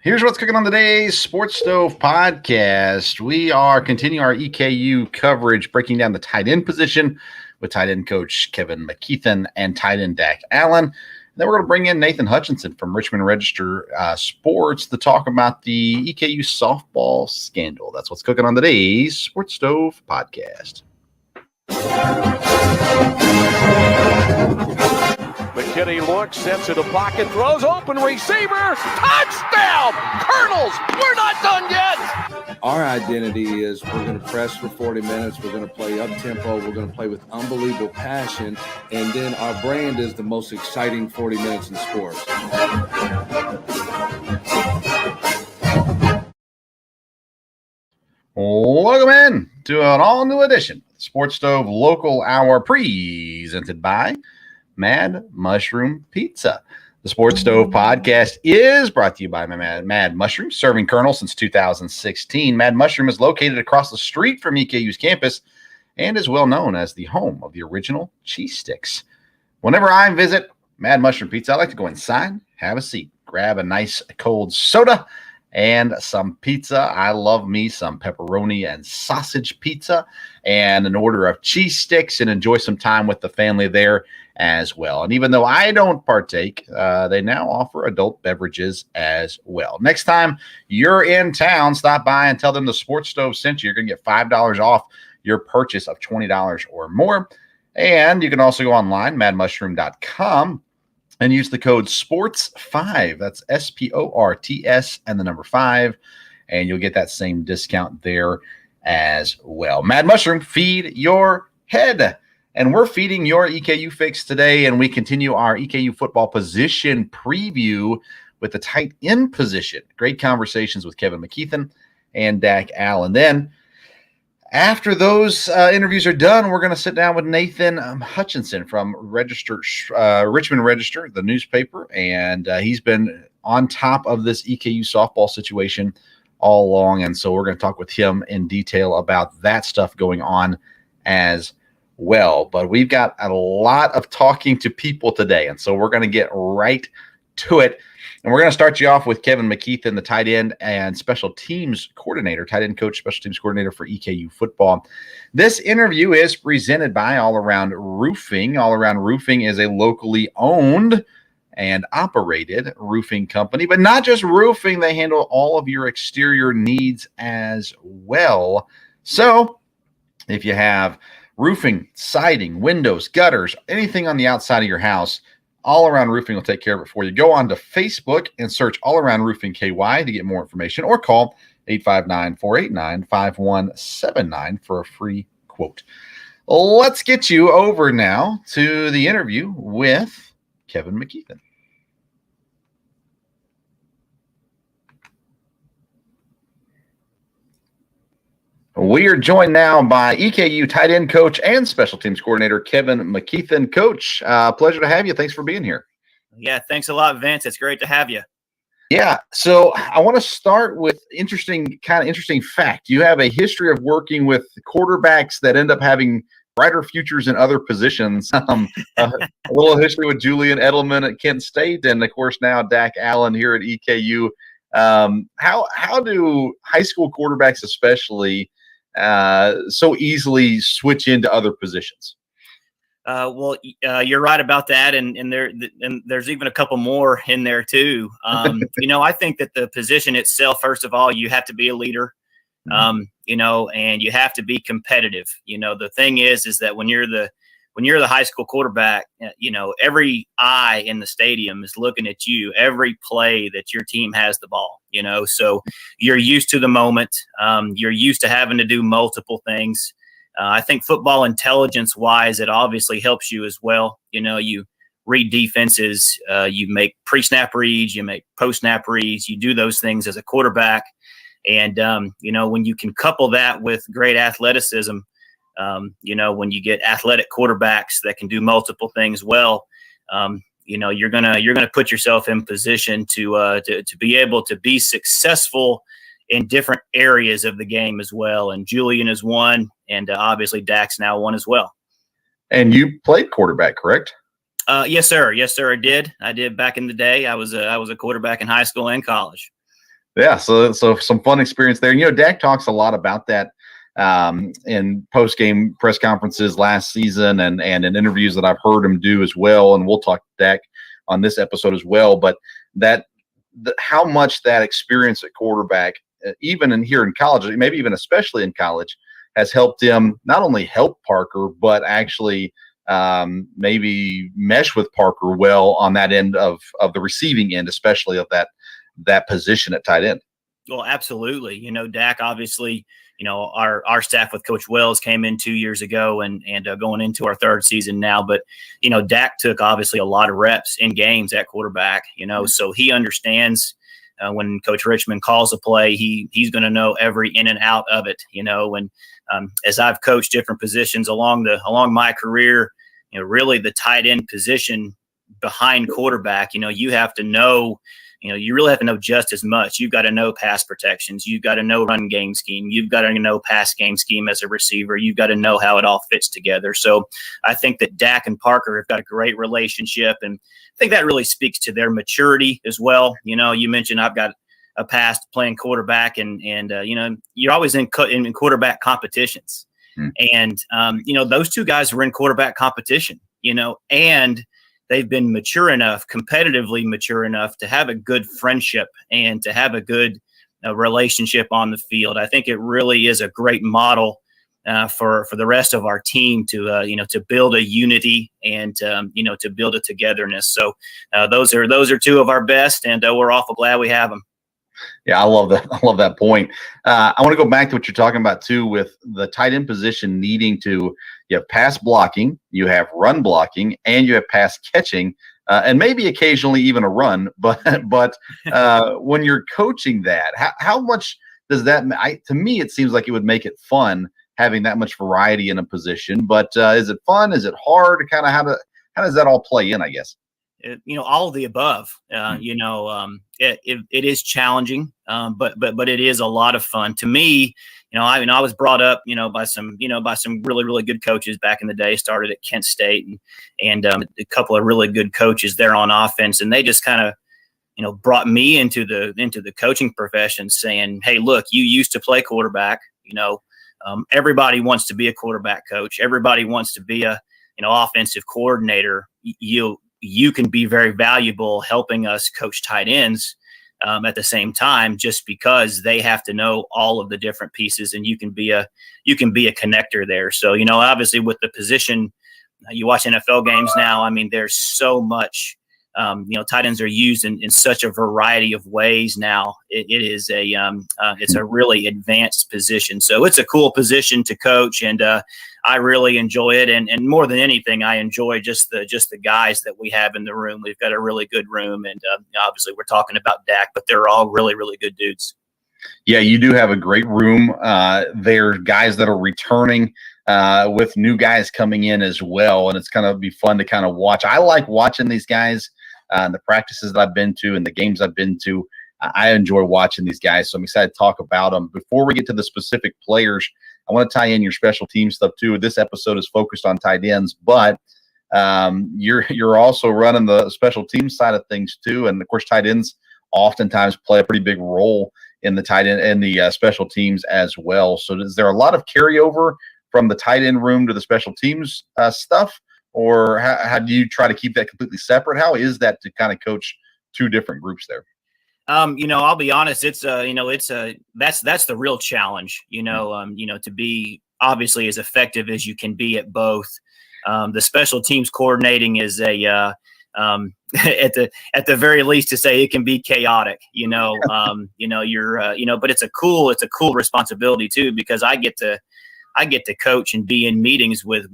Here's what's cooking on today's Sports Stove podcast. We are continuing our EKU coverage, breaking down the tight end position with tight end coach Kevin McKeethan and tight end Dak Allen. And then we're going to bring in Nathan Hutchinson from Richmond Register Sports to talk about the EKU softball scandal. That's what's cooking on today's Sports Stove podcast. McKinney looks, sets in the pocket, throws, open receiver, touchdown! Colonels, we're not done yet! Our identity is we're going to press for 40 minutes, we're going to play up-tempo, we're going to play with unbelievable passion, and then our brand is the most exciting 40 minutes in sports. Welcome in to an all-new edition of the Sports Stove Local Hour presented by Mad Mushroom Pizza. The Sports Stove podcast is brought to you by Mad Mushroom, serving Colonel since 2016. Mad Mushroom is located across the street from EKU's campus and is well known as the home of the original cheese sticks. Whenever I visit Mad Mushroom Pizza, I like to go inside, have a seat, grab a nice cold soda, and some pizza. I love me some pepperoni and sausage pizza and an order of cheese sticks and enjoy some time with the family there as well. And even though I don't partake, they now offer adult beverages as well. Next time you're in town, stop by and tell them the Sports Stove sent you. You're going to get $5 off your purchase of $20 or more. And you can also go online, madmushroom.com, and use the code SPORTS5. That's SPORTS and the number 5. And you'll get that same discount there as well. Mad Mushroom, feed your head. And we're feeding your EKU fix today. And we continue our EKU football position preview with the tight end position. Great conversations with Kevin McKeethan and Dak Allen. Then after those interviews are done, we're going to sit down with Nathan Hutchinson from Richmond Register, the newspaper, and he's been on top of this EKU softball situation all along, and so we're going to talk with him in detail about that stuff going on as well. But we've got a lot of talking to people today, and so we're going to get right to it. And we're going to start you off with Kevin McKeethan, the tight end and special teams coordinator, tight end coach, special teams coordinator for EKU football. This interview is presented by All Around Roofing. All Around Roofing is a locally owned and operated roofing company, but not just roofing. They handle all of your exterior needs as well. So if you have roofing, siding, windows, gutters, anything on the outside of your house, All Around Roofing will take care of it for you. Go on to Facebook and search All Around Roofing KY to get more information, or call 859-489-5179 for a free quote. Let's get you over now to the interview with Kevin McKeethan. We are joined now by EKU tight end coach and special teams coordinator Kevin McKeethan. Coach, pleasure to have you. Thanks for being here. Yeah, thanks a lot, Vince. It's great to have you. Yeah, so I want to start with interesting fact. You have a history of working with quarterbacks that end up having brighter futures in other positions. A little history with Julian Edelman at Kent State, and of course now Dak Allen here at EKU. How do high school quarterbacks especially so easily switch into other positions? Well, you're right about that, and there's even a couple more in there too. I think that the position itself, first of all, you have to be a leader, and you have to be competitive. The thing is that when you're the high school quarterback, every eye in the stadium is looking at you every play that your team has the ball. So you're used to the moment. You're used to having to do multiple things. I think football intelligence wise, it obviously helps you as well. You read defenses, you make pre-snap reads, you make post-snap reads, you do those things as a quarterback. And, when you can couple that with great athleticism, when you get athletic quarterbacks that can do multiple things well, you're gonna put yourself in position to be able to be successful in different areas of the game as well. And Julian is one, and obviously Dak's now one as well. And you played quarterback, correct? Yes, sir. I did back in the day. I was a quarterback in high school and college. Yeah, so some fun experience there. Dak talks a lot about that in post-game press conferences last season and in interviews that I've heard him do as well. And we'll talk to Dak on this episode as well. But how much that experience at quarterback, even here in college, maybe even especially in college, has helped him not only help Parker, but actually maybe mesh with Parker well on that end of the receiving end, especially of that position at tight end. Well, absolutely. Dak, obviously, our staff with Coach Wells came in 2 years ago and going into our third season now. But, Dak took obviously a lot of reps in games at quarterback, so he understands when Coach Richmond calls a play, he's going to know every in and out of it, and as I've coached different positions along my career, really the tight end position behind quarterback, you have to know. You really have to know just as much. You've got to know pass protections. You've got to know run game scheme. You've got to know pass game scheme as a receiver. You've got to know how it all fits together. So I think that Dak and Parker have got a great relationship, and I think that really speaks to their maturity as well. You mentioned I've got a past playing quarterback, and you're always in quarterback competitions. And, those two guys were in quarterback competition, and they've been competitively mature enough to have a good friendship and to have a good relationship on the field. I think it really is a great model for the rest of our team to build a unity and to build a togetherness. So those are two of our best, and we're awful glad we have them. Yeah, I love that. I love that point. I want to go back to what you're talking about too, with the tight end position needing to. You have pass blocking, you have run blocking, and you have pass catching, and maybe occasionally even a run. But when you're coaching that, how much does that? To me, it seems like it would make it fun having that much variety in a position. But is it fun? Is it hard? Kind of how does that all play in? I guess. All of the above. It is challenging, but it is a lot of fun to me. I was brought up, by some really, really good coaches back in the day. Started at Kent State and a couple of really good coaches there on offense, and they just kind of, brought me into the coaching profession, saying, "Hey, look, you used to play quarterback. Everybody wants to be a quarterback coach. Everybody wants to be a offensive coordinator. You can be very valuable helping us coach tight ends at the same time, just because they have to know all of the different pieces, and you can be a connector there." So, obviously with the position, you watch NFL games now. I mean, there's so much, tight ends are used in such a variety of ways now. It's a really advanced position. So it's a cool position to coach, and I really enjoy it. And more than anything, I enjoy just the guys that we have in the room. We've got a really good room, and obviously we're talking about Dak, but they're all really, really good dudes. Yeah, you do have a great room. There are guys that are returning with new guys coming in as well, and it's going to be fun to kind of watch. I like watching these guys. The practices that I've been to and the games I've been to, I enjoy watching these guys. So I'm excited to talk about them. Before we get to the specific players, I want to tie in your special team stuff too. This episode is focused on tight ends, but you're also running the special team side of things too. And of course, tight ends oftentimes play a pretty big role in the tight end and the special teams as well. So is there a lot of carryover from the tight end room to the special teams stuff? Or how do you try to keep that completely separate? How is that to kind of coach two different groups there? I'll be honest. That's the real challenge. To be obviously as effective as you can be at both. The special teams coordinating is at the very least to say it can be chaotic. But it's a cool responsibility too, because I get to coach and be in meetings with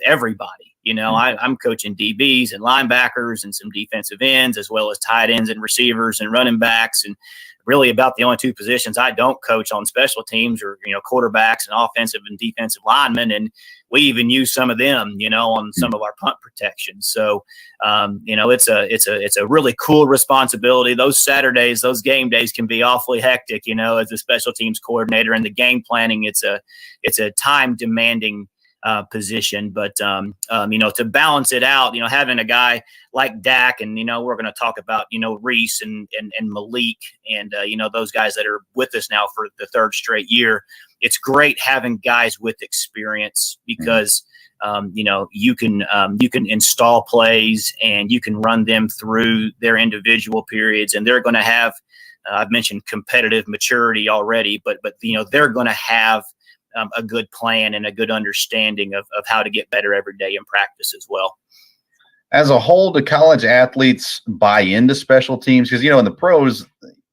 everybody. I'm coaching DBs and linebackers and some defensive ends, as well as tight ends and receivers and running backs. And really about the only two positions I don't coach on special teams are, quarterbacks and offensive and defensive linemen. And we even use some of them, on some of our punt protection. So, it's a really cool responsibility. Those Saturdays, those game days can be awfully hectic, as a special teams coordinator, and the game planning, it's a time demanding position. But, to balance it out, having a guy like Dak and, we're going to talk about, Reese and Malik and, those guys that are with us now for the third straight year. It's great having guys with experience because, you can install plays and you can run them through their individual periods, and they're going to have, I've mentioned competitive maturity already, but they're going to have a good plan and a good understanding of how to get better every day in practice as well. As a whole, do college athletes buy into special teams? Because, in the pros,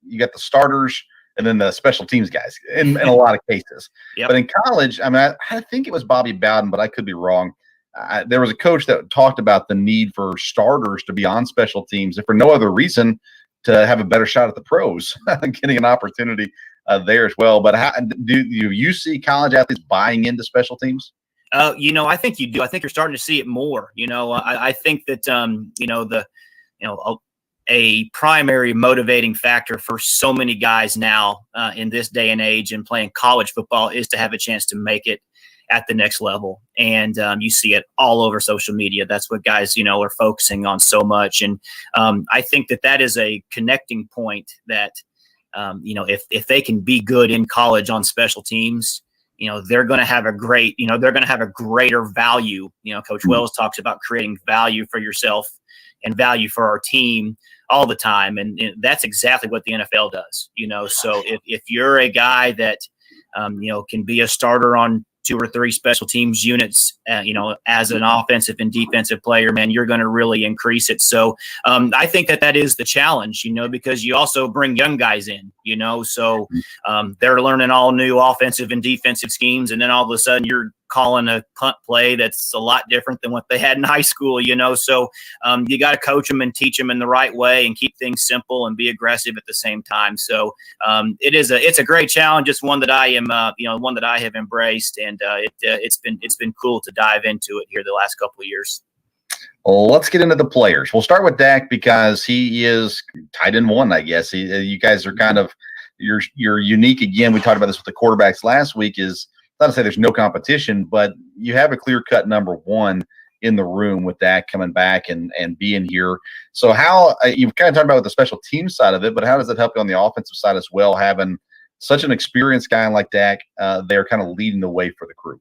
you got the starters and then the special teams guys in a lot of cases. Yep. But in college, I think it was Bobby Bowden, but I could be wrong. There was a coach that talked about the need for starters to be on special teams, if for no other reason, to have a better shot at the pros, getting an opportunity there as well. But how do you see college athletes buying into special teams? I think you do. I think you're starting to see it more. I think that a primary motivating factor for so many guys now in this day and age and playing college football is to have a chance to make it at the next level. And you see it all over social media. That's what guys, are focusing on so much. And I think that is a connecting point that, if they can be good in college on special teams, they're going to have a greater value. Coach Wells talks about creating value for yourself and value for our team all the time. And that's exactly what the NFL does, so if you're a guy that, can be a starter on 2 or 3 special teams units, as an offensive and defensive player, man, you're going to really increase it. So I think that is the challenge, because you also bring young guys in, so they're learning all new offensive and defensive schemes. And then all of a sudden you're calling a punt play that's a lot different than what they had in high school, so you got to coach them and teach them in the right way and keep things simple and be aggressive at the same time. So it's a great challenge. It's one that I am, one that I have embraced, and it's been cool to dive into it here the last couple of years. Well, let's get into the players. We'll start with Dak because he is tight end one, I guess. You guys are kind of you're unique again. We talked about this with the quarterbacks last week. Is not to say there's no competition, but you have a clear-cut number one in the room with Dak coming back and being here. So how you've kind of talked about the special team side of it, but how does it help you on the offensive side as well, having such an experienced guy like Dak there kind of leading the way for the crew?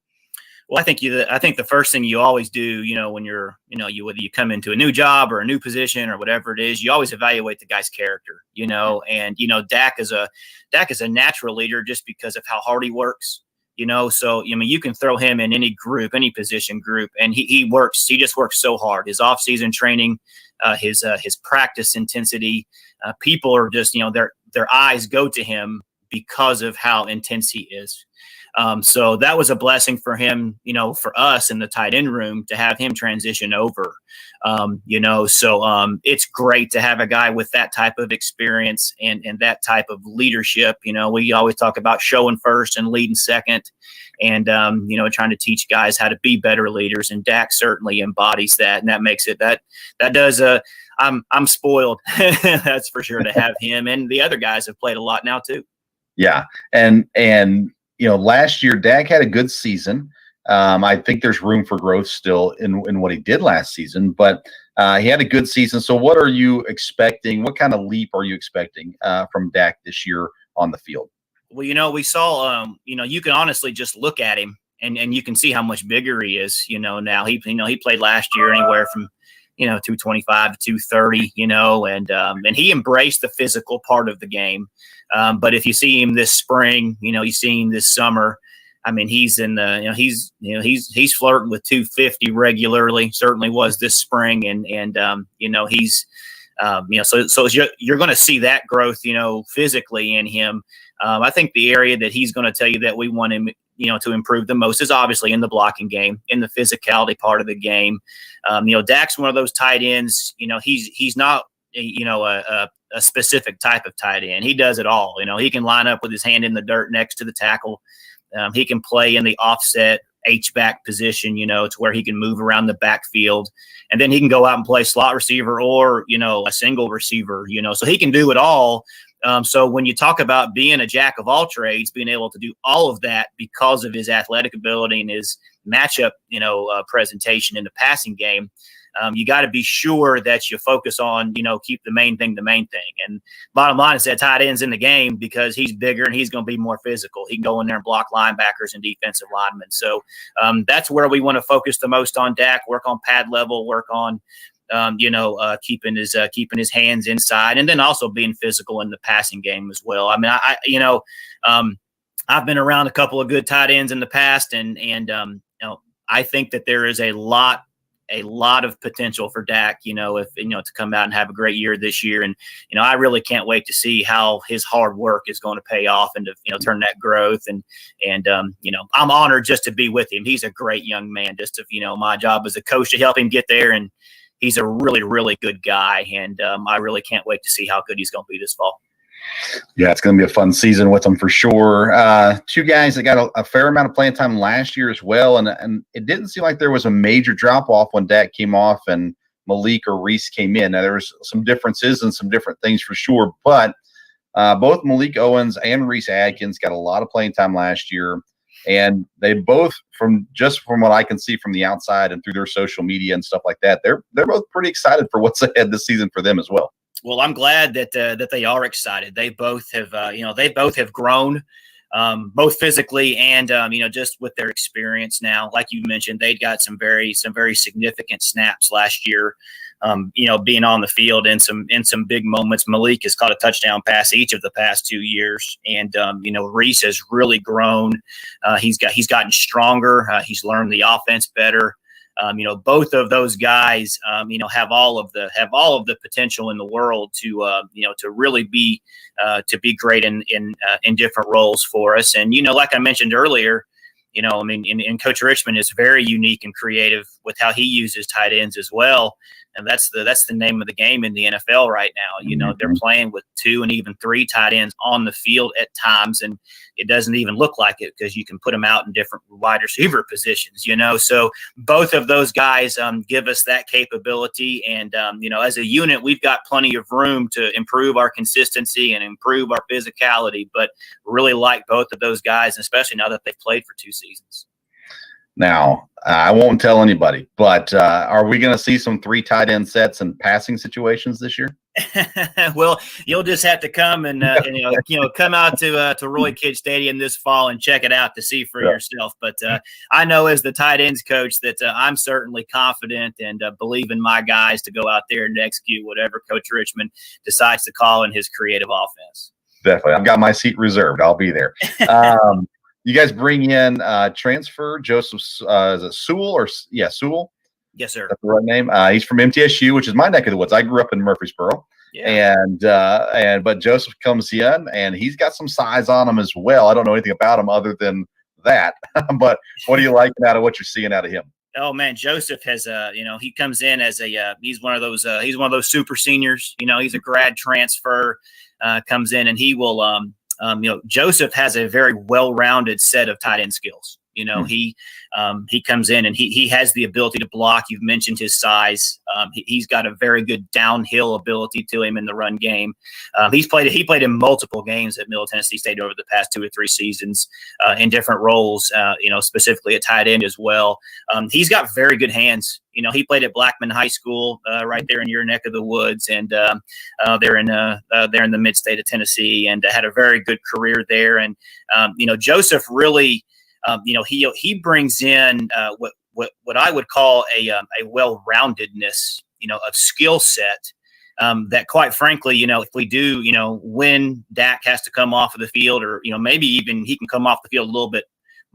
Well, I think the first thing you always do, when you're, whether you come into a new job or a new position or whatever it is, you always evaluate the guy's character, and, Dak is a natural leader just because of how hard he works. So, you can throw him in any group, any position group, and he just works so hard. His off-season training, his practice intensity, people are just, their eyes go to him because of how intense he is. So that was a blessing for him, for us in the tight end room to have him transition over, so it's great to have a guy with that type of experience and that type of leadership. We always talk about showing first and leading second and, trying to teach guys how to be better leaders. And Dak certainly embodies that. And that makes it that does I'm spoiled. That's for sure to have him. And the other guys have played a lot now too. Yeah. And last year, Dak had a good season. I think there's room for growth still in what he did last season, but he had a good season. So what are you expecting? What kind of leap are you expecting from Dak this year on the field? Well, we saw, you can honestly just look at him and you can see how much bigger he is, now. He played last year anywhere from, 225 to 230, and he embraced the physical part of the game. But if you see him this spring, you see him this summer, he's in the, he's flirting with 250 regularly, certainly was this spring. And he's, so you're going to see that growth, physically in him. I think the area that he's going to tell you that we want him, to improve the most is obviously in the blocking game, in the physicality part of the game. Dak's one of those tight ends, he's not, a specific type of tight end. He does it all. He can line up with his hand in the dirt next to the tackle. He can play in the offset H-back position, to where he can move around the backfield. And then he can go out and play slot receiver or, a single receiver, so he can do it all. So when you talk about being a jack of all trades, being able to do all of that because of his athletic ability and matchup, presentation in the passing game. You got to be sure that you focus on, keep the main thing. And bottom line is that tight end's in the game because he's bigger and he's going to be more physical. He can go in there and block linebackers and defensive linemen. So that's where we want to focus the most on Dak, work on pad level, work on, keeping his hands inside, and then also being physical in the passing game as well. I mean, I've been around a couple of good tight ends in the past, and I think that there is a lot of potential for Dak, if to come out and have a great year this year. And, I really can't wait to see how his hard work is going to pay off and to, turn that growth. And I'm honored just to be with him. He's a great young man. Just to, my job as a coach to help him get there. And he's a really, really good guy. And I really can't wait to see how good he's going to be this fall. Yeah, it's going to be a fun season with them for sure. Two guys that got a fair amount of playing time last year as well, and it didn't seem like there was a major drop-off when Dak came off and Malik or Reese came in. Now, there was some differences and some different things for sure, but both Malik Owens and Reese Adkins got a lot of playing time last year, and they both, from what I can see from the outside and through their social media and stuff like that, they're both pretty excited for what's ahead this season for them as well. Well, I'm glad that they are excited. They both have grown, both physically and just with their experience now. Like you mentioned, they got some very significant snaps last year. Being on the field in some big moments. Malik has caught a touchdown pass each of the past 2 years, and Reese has really grown. He's gotten stronger. He's learned the offense better. Both of those guys, have all of the potential in the world to really be great in different roles for us. And, like I mentioned earlier, and Coach Richmond is very unique and creative with how he uses tight ends as well. And that's the name of the game in the NFL right now. They're playing with 2 and even 3 tight ends on the field at times, and it doesn't even look like it because you can put them out in different wide receiver positions. So both of those guys give us that capability, and as a unit, we've got plenty of room to improve our consistency and improve our physicality. But really like both of those guys, especially now that they've played for 2 seasons. Now, I won't tell anybody, but are we going to see some 3 tight end sets and passing situations this year? Well, you'll just have to come and come out to Roy Kidd Stadium this fall and check it out to see for yourself. But I know as the tight ends coach that I'm certainly confident and believe in my guys to go out there and execute whatever Coach Richmond decides to call in his creative offense. Definitely. I've got my seat reserved. I'll be there. You guys bring in transfer Joseph, is it Sewell or Sewell? Yes, sir. That's the right name. He's from MTSU, which is my neck of the woods. I grew up in Murfreesboro. Yeah. But Joseph comes in and he's got some size on him as well. I don't know anything about him other than that. But what are you liking out of what you're seeing out of him? Oh man, Joseph has he comes in as he's one of those super seniors. He's a grad transfer, comes in and he will Joseph has a very well-rounded set of tight end skills. He comes in and he has the ability to block. You've mentioned his size. He's got a very good downhill ability to him in the run game. He played in multiple games at Middle Tennessee State over the past 2 or 3 seasons in different roles, specifically at tight end as well. He's got very good hands. He played at Blackman High School right there in your neck of the woods, and they're in the mid-state of Tennessee, and had a very good career there. And Joseph really, he brings in what I would call a well-roundedness, of skill set. That quite frankly, if we do, when Dak has to come off of the field, or maybe even he can come off the field a little bit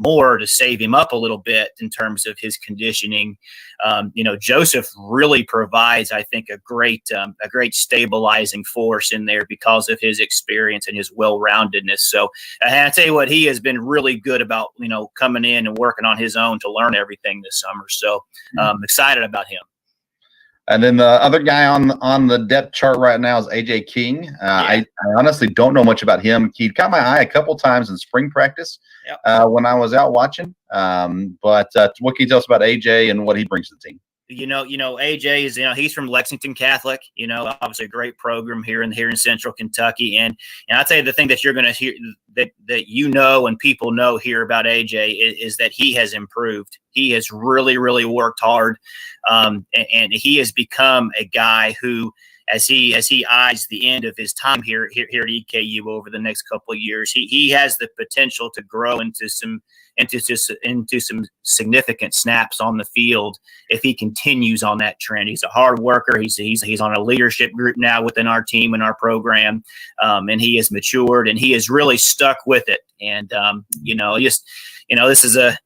more to save him up a little bit in terms of his conditioning. Joseph really provides, I think, a great stabilizing force in there because of his experience and his well-roundedness. So I tell you what, he has been really good about, coming in and working on his own to learn everything this summer. So excited about him. And then the other guy on the depth chart right now is AJ King. I honestly don't know much about him. He caught my eye a couple times in spring practice when I was out watching. But what can you tell us about AJ and what he brings to the team? AJ is, he's from Lexington Catholic, obviously a great program here in Central Kentucky. And I'll tell you the thing that you're going to hear that and people know here about AJ is that he has improved. He has really, really worked hard. And he has become a guy who, as he eyes the end of his time here at EKU over the next couple of years, he has the potential to grow into some significant snaps on the field if he continues on that trend. He's a hard worker. He's on a leadership group now within our team and our program, and he has matured and he has really stuck with it. And this is a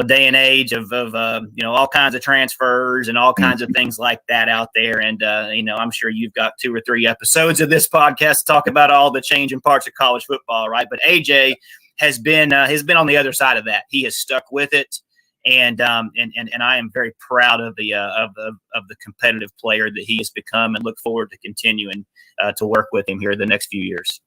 day and age of all kinds of transfers and all kinds of things like that out there. And, I'm sure you've got 2 or 3 episodes of this podcast to talk about all the changing parts of college football, right? But AJ has been on the other side of that. He has stuck with it. And I am very proud of the competitive player that he has become and look forward to continuing to work with him here the next few years.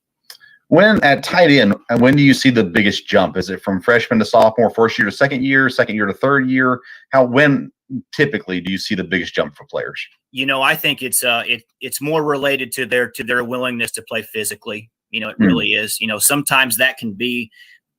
When at tight end, when do you see the biggest jump? Is it from freshman to sophomore, first year to second year to third year? When typically do you see the biggest jump for players? I think it's more related to their willingness to play physically. It really is. Sometimes that can be,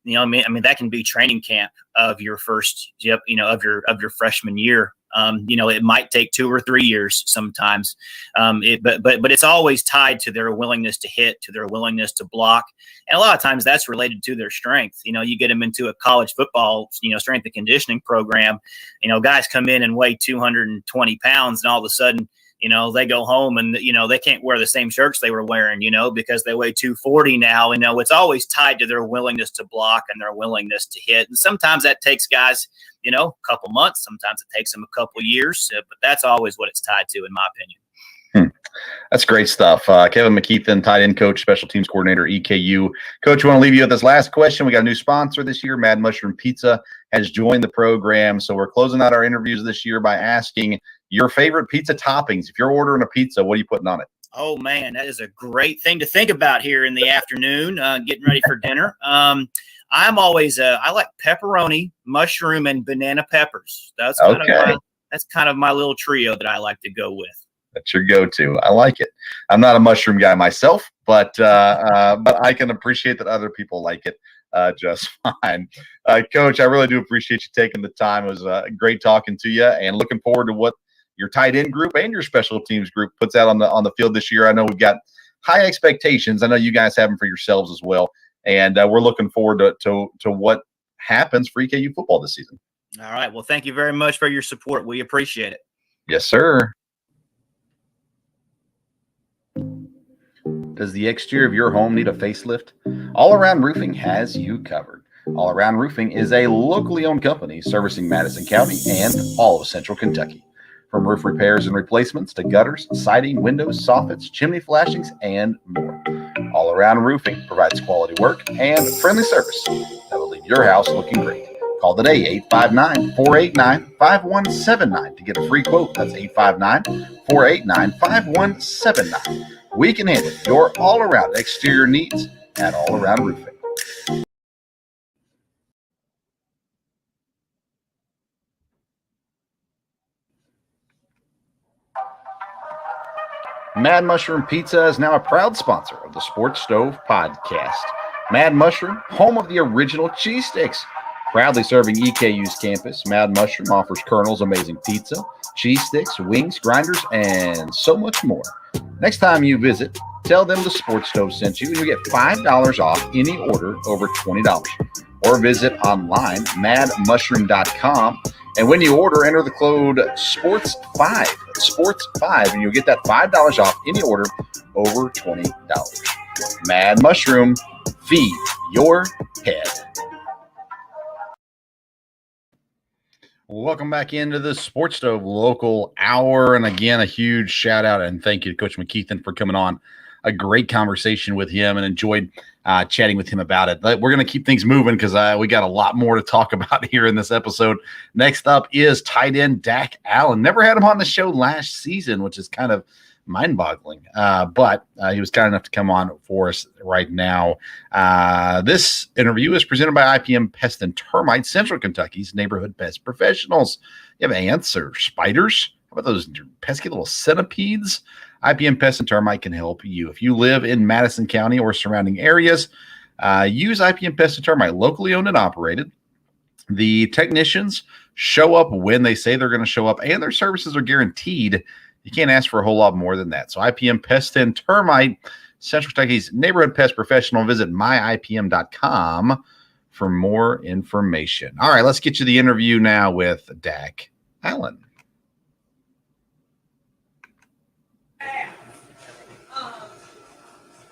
that can be training camp of your first, of your freshman year. It might take 2 or 3 years sometimes, but it's always tied to their willingness to hit, to their willingness to block. And a lot of times that's related to their strength. You get them into a college football, strength and conditioning program, guys come in and weigh 220 pounds and all of a sudden, they go home and, they can't wear the same shirts they were wearing, because they weigh 240 now. It's always tied to their willingness to block and their willingness to hit. And sometimes that takes guys, a couple months. Sometimes it takes them a couple years, but that's always what it's tied to, in my opinion. That's great stuff. Kevin McKeethan, tight end coach, special teams coordinator, EKU. Coach, we want to leave you with this last question. We got a new sponsor this year. Mad Mushroom Pizza has joined the program. So we're closing out our interviews this year by asking your favorite pizza toppings. If you're ordering a pizza, what are you putting on it? Oh, man, that is a great thing to think about here in the afternoon, getting ready for dinner. I'm always I like pepperoni, mushroom, and banana peppers. That's kind of my little trio that I like to go with. That's your go-to. I like it. I'm not a mushroom guy myself, but I can appreciate that other people like it just fine. Coach, I really do appreciate you taking the time. It was great talking to you, and looking forward to what your tight end group and your special teams group puts out on the field this year. I know we've got high expectations. I know you guys have them for yourselves as well, and we're looking forward to what happens for EKU football this season. All right. Well, thank you very much for your support. We appreciate it. Yes, sir. Does the exterior of your home need a facelift? All Around Roofing has you covered. All Around Roofing is a locally owned company servicing Madison County and all of Central Kentucky. From roof repairs and replacements to gutters, siding, windows, soffits, chimney flashings, and more. All Around Roofing provides quality work and friendly service that will leave your house looking great. Call today, 859-489-5179 to get a free quote. That's 859-489-5179. We can handle your all-around exterior needs at All Around Roofing. Mad Mushroom Pizza is now a proud sponsor of the Sports Stove podcast. Mad Mushroom, home of the original cheese sticks. Proudly serving EKU's campus, Mad Mushroom offers Colonel's amazing pizza, cheese sticks, wings, grinders, and so much more. Next time you visit, tell them the Sports Stove sent you, and you get $5 off any order over $20. Or visit online, madmushroom.com. And when you order, enter the code SPORTS5, SPORTS5, and you'll get that $5 off any order over $20. Mad Mushroom, feed your head. Welcome back into the Sports Stove Local Hour. And again, a huge shout out and thank you to Coach McKeethan for coming on. A great conversation with him and enjoyed chatting with him about it. We're going to keep things moving because we got a lot more to talk about here in this episode. Next up is tight end Dak Allen. Never had him on the show last season, which is kind of mind-boggling. But he was kind enough to come on for us right now. This interview is presented by IPM Pest and Termite, Central Kentucky's neighborhood pest professionals. You have ants or spiders, How about those pesky little centipedes? IPM Pest and Termite can help you. If you live in Madison County or surrounding areas, use IPM Pest and Termite, locally owned and operated. The technicians show up when they say they're going to show up, and their services are guaranteed. You can't ask for a whole lot more than that. So IPM Pest and Termite, Central Kentucky's neighborhood pest professional. Visit myipm.com for more information. All right, let's get you the interview now with Dak Allen.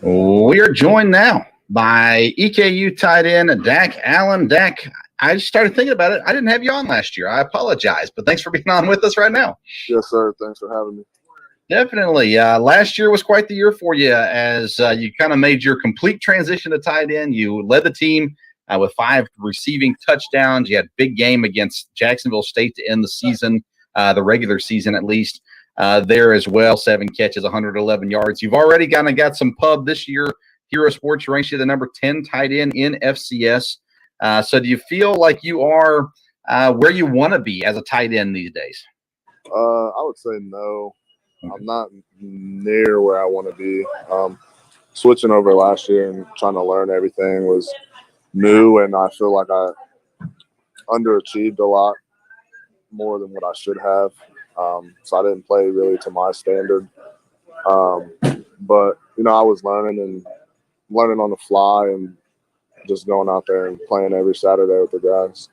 We are joined now by EKU tight end Dak Allen. Dak, I just started thinking about it. I didn't have you on last year. I apologize, but thanks for being on with us right now. Yes, sir. Thanks for having me. Definitely. Last year was quite the year for you as you kind of made your complete transition to tight end. You led the team with 5 receiving touchdowns. You had a big game against Jacksonville State to end the season, the regular season at least. There as well, 7 catches, 111 yards. You've already kind of got some pub this year. Hero Sports ranks you the number 10 tight end in FCS. So do you feel like you are where you want to be as a tight end these days? I would say no. I'm not near where I want to be. Switching over last year and trying to learn everything was new, and I feel like I underachieved a lot more than what I should have. So I didn't play really to my standard. But, I was learning on the fly and just going out there and playing every Saturday with the guys.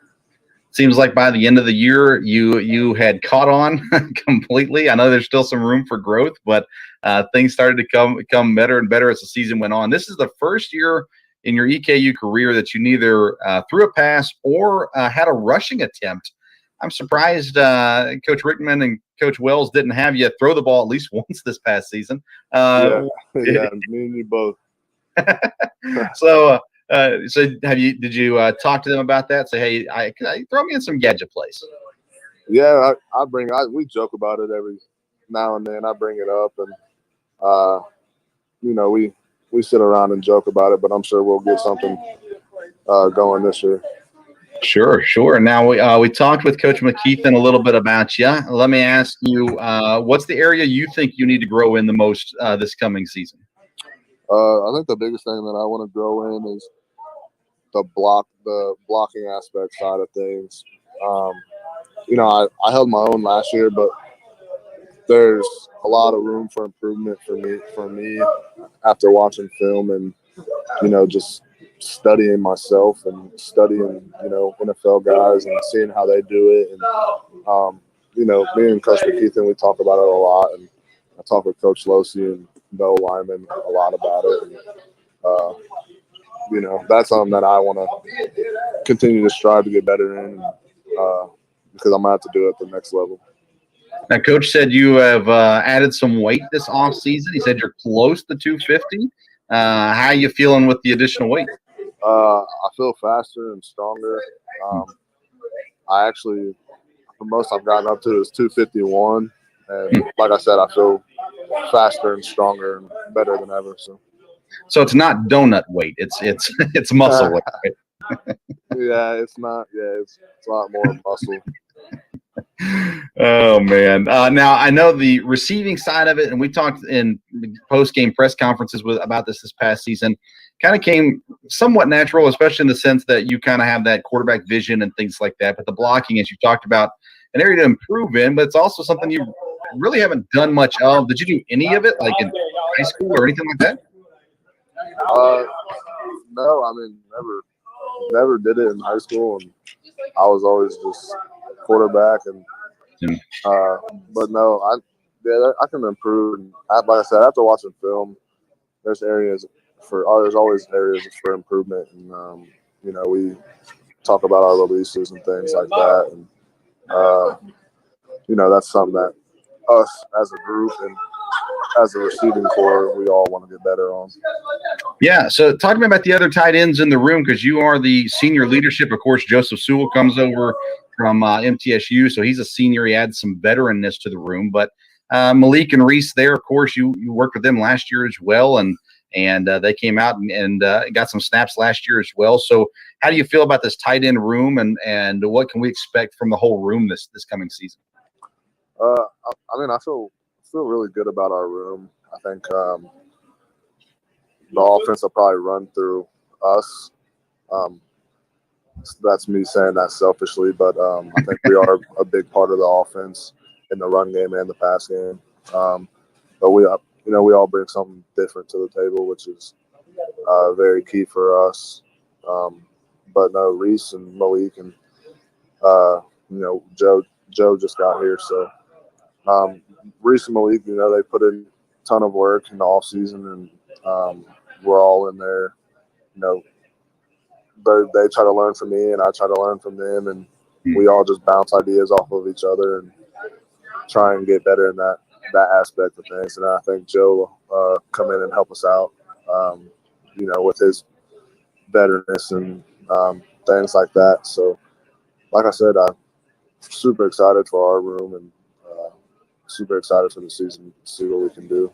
Seems like by the end of the year, you had caught on completely. I know there's still some room for growth, but things started to become better and better as the season went on. This is the first year in your EKU career that you neither threw a pass or had a rushing attempt. I'm surprised Coach Richmond and Coach Wells didn't have you throw the ball at least once this past season. Yeah, me and you both. So did you talk to them about that? Say, hey, can I throw me in some gadget plays? Yeah, we joke about it every now and then. I bring it up, and we sit around and joke about it. But I'm sure we'll get something going this year. Sure. Now we talked with Coach McKeethan a little bit about you. Let me ask you, what's the area you think you need to grow in the most this coming season? I think the biggest thing that I want to grow in is the blocking aspect side of things. I held my own last year, but there's a lot of room for improvement for me after watching film and just studying myself and studying NFL guys and seeing how they do it. And me and Coach McKeethan, we talk about it a lot, and I talk with Coach Losey and Bill Lyman a lot about it. And, that's something that I want to continue to strive to get better in because I'm going to have to do it at the next level. Now, Coach said you have added some weight this offseason. He said you're close to 250. How are you feeling with the additional weight? I feel faster and stronger. I actually, the most I've gotten up to is 251. And like I said, I feel faster and stronger and better than ever. So it's not donut weight. It's muscle weight. Right? Yeah, it's not. Yeah, it's a lot more muscle. Oh man! Now I know the receiving side of it, and we talked in post-game press conferences about this past season. Kind of came somewhat natural, especially in the sense that you kind of have that quarterback vision and things like that. But the blocking, as you talked about, an area to improve in, but it's also something you really haven't done much of. Did you do any of it, like in high school or anything like that? No, I mean never did it in high school, and I was always just quarterback. And but no, I can improve. And like I said, after watching film, there's always areas for improvement, and we talk about our releases and things like that, and that's something that us as a group and as a receiving core, we all want to get better on. Yeah, so talk to me about the other tight ends in the room, because you are the senior leadership. Of course, Joseph Sewell comes over from MTSU, so he's a senior. He adds some veteranness to the room. But Malik and Reese there, of course, you worked with them last year as well, and they came out and got some snaps last year as well. So how do you feel about this tight end room, and what can we expect from the whole room this coming season? I mean, I feel really good about our room. I think the offense will probably run through us. That's me saying that selfishly, but I think we are a big part of the offense in the run game and the pass game. But we all bring something different to the table, which is very key for us. But no, Reese and Malik and Joe just got here, so Reese and Malik, they put in a ton of work in the off season, and we're all in there. They try to learn from me, and I try to learn from them, and we all just bounce ideas off of each other and try and get better in that aspect of things. And I think Joe will come in and help us out, with his betterness and things like that. So, like I said, I'm super excited for our room and super excited for the season to see what we can do.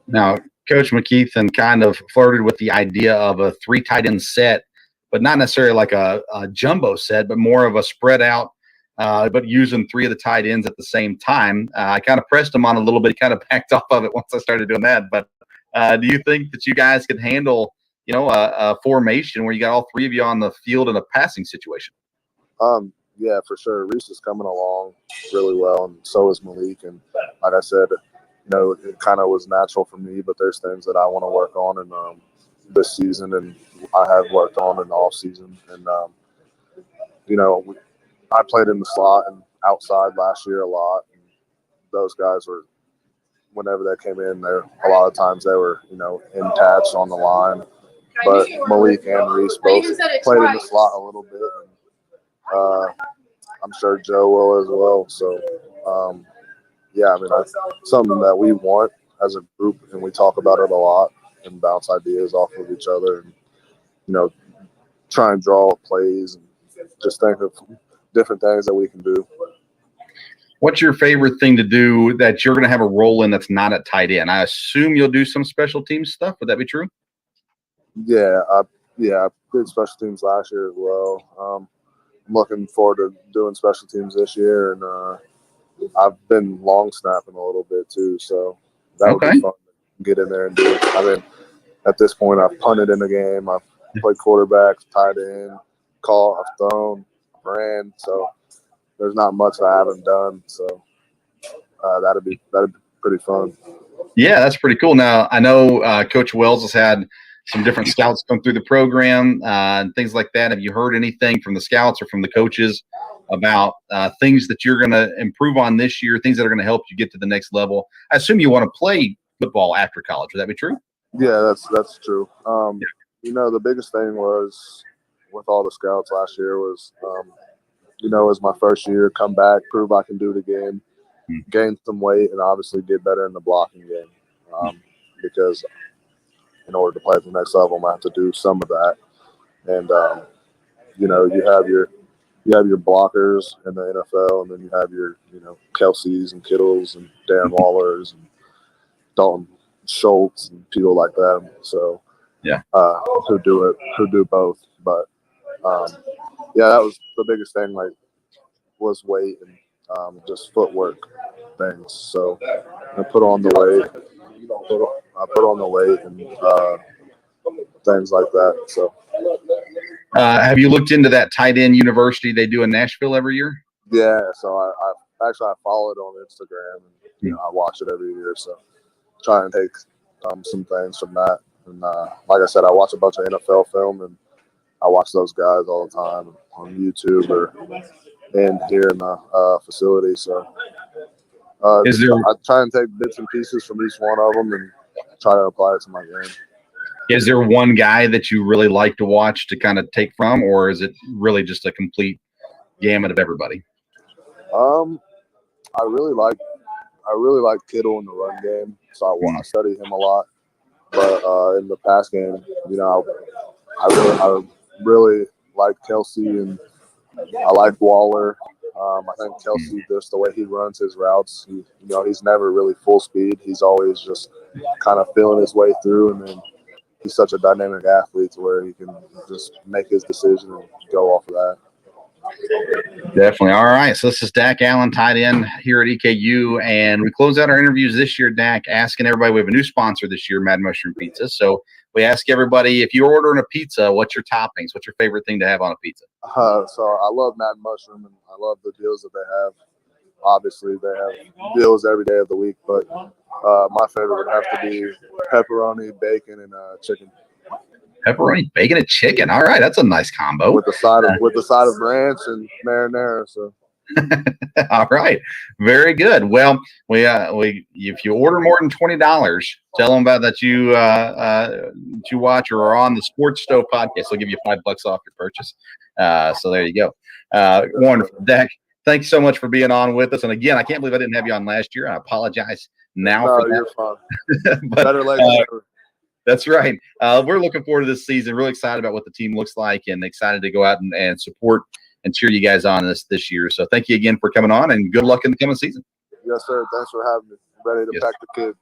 Now, Coach McKeethan kind of flirted with the idea of a 3 tight end set, but not necessarily like a jumbo set, but more of a spread out, but using 3 of the tight ends at the same time. I kind of pressed him on a little bit, kind of backed off of it once I started doing that. But do you think that you guys could handle, a formation where you got all 3 of you on the field in a passing situation? Yeah, for sure. Reese is coming along really well, and so is Malik. And like I said, it kind of was natural for me, but there's things that I want to work on in this season, and I have worked on in the off season. And I played in the slot and outside last year a lot. And those guys were, whenever they came in there, a lot of times they were, in patch on the line. But Malik and Reese both played in the slot a little bit. And, I'm sure Joe will as well. So, yeah, I mean, that's something that we want as a group, and we talk about it a lot and bounce ideas off of each other and, try and draw plays and just think of different things that we can do. What's your favorite thing to do that you're going to have a role in that's not at tight end? I assume you'll do some special teams stuff. Would that be true? Yeah, I did special teams last year as well. I'm looking forward to doing special teams this year, and I've been long snapping a little bit too, so that would be fun to get in there and do it. I mean, at this point, I've punted in the game, I've played quarterback, tight end, I've thrown, ran, so there's not much that I haven't done. So that'd be pretty fun. Yeah, that's pretty cool. Now, I know Coach Wells has had some different scouts come through the program and things like that. Have you heard anything from the scouts or from the coaches about things that you're going to improve on this year, things that are going to help you get to the next level? I assume you want to play football after college. Would that be true? Yeah, that's true. The biggest thing was with all the scouts last year was, it was my first year, come back, prove I can do it again, gain some weight, and obviously get better in the blocking game. Because in order to play at the next level, I'm gonna have to do some of that. And you have your blockers in the NFL, and then you have your Kelce's and Kittles and Darren Wallers and Dalton Schultz and people like that. So yeah, who do both. But yeah, that was the biggest thing. Was weight and just footwork things. So I put on the weight. I put on the weight and things like that. So, have you looked into that tight end university they do in Nashville every year? Yeah. So I follow it on Instagram and I watch it every year. So try and take some things from that. And like I said, I watch a bunch of NFL film and I watch those guys all the time on YouTube and here in the facility. So I try and take bits and pieces from each one of them and try to apply it to my game. Is there one guy that you really like to watch to kind of take from, or is it really just a complete gamut of everybody? I really like Kittle in the run game, so I study him a lot. But in the pass game, I really like Kelsey and I like Waller. I think Kelsey, just the way he runs his routes, he's never really full speed. He's always just kind of feeling his way through, and then he's such a dynamic athlete to where he can just make his decision and go off of that. Definitely. All right. So this is Dak Allen, tight end here at EKU, and we close out our interviews this year, Dak, asking everybody. We have a new sponsor this year, Mad Mushroom Pizza. So we ask everybody, if you're ordering a pizza, what's your toppings? What's your favorite thing to have on a pizza? So I love Mad Mushroom, and I love the deals that they have. Obviously, they have deals every day of the week, but my favorite would have to be pepperoni, bacon, and chicken. Pepperoni, bacon, and chicken. All right, that's a nice combo. With the side of ranch and marinara. So. All right, very good. Well, we if you order more than $20, tell them about that you watch or are on the Sports Stove podcast. They'll give you $5 off your purchase. So there you go. Wonderful, Dak. Thanks so much for being on with us. And again, I can't believe I didn't have you on last year. I apologize now. No, for that. you're fine. Better late than never. That's right. We're looking forward to this season. Really excited about what the team looks like, and excited to go out and support and cheer you guys on this year. So thank you again for coming on, and good luck in the coming season. Yes, sir. Thanks for having me. Ready to pack the kid.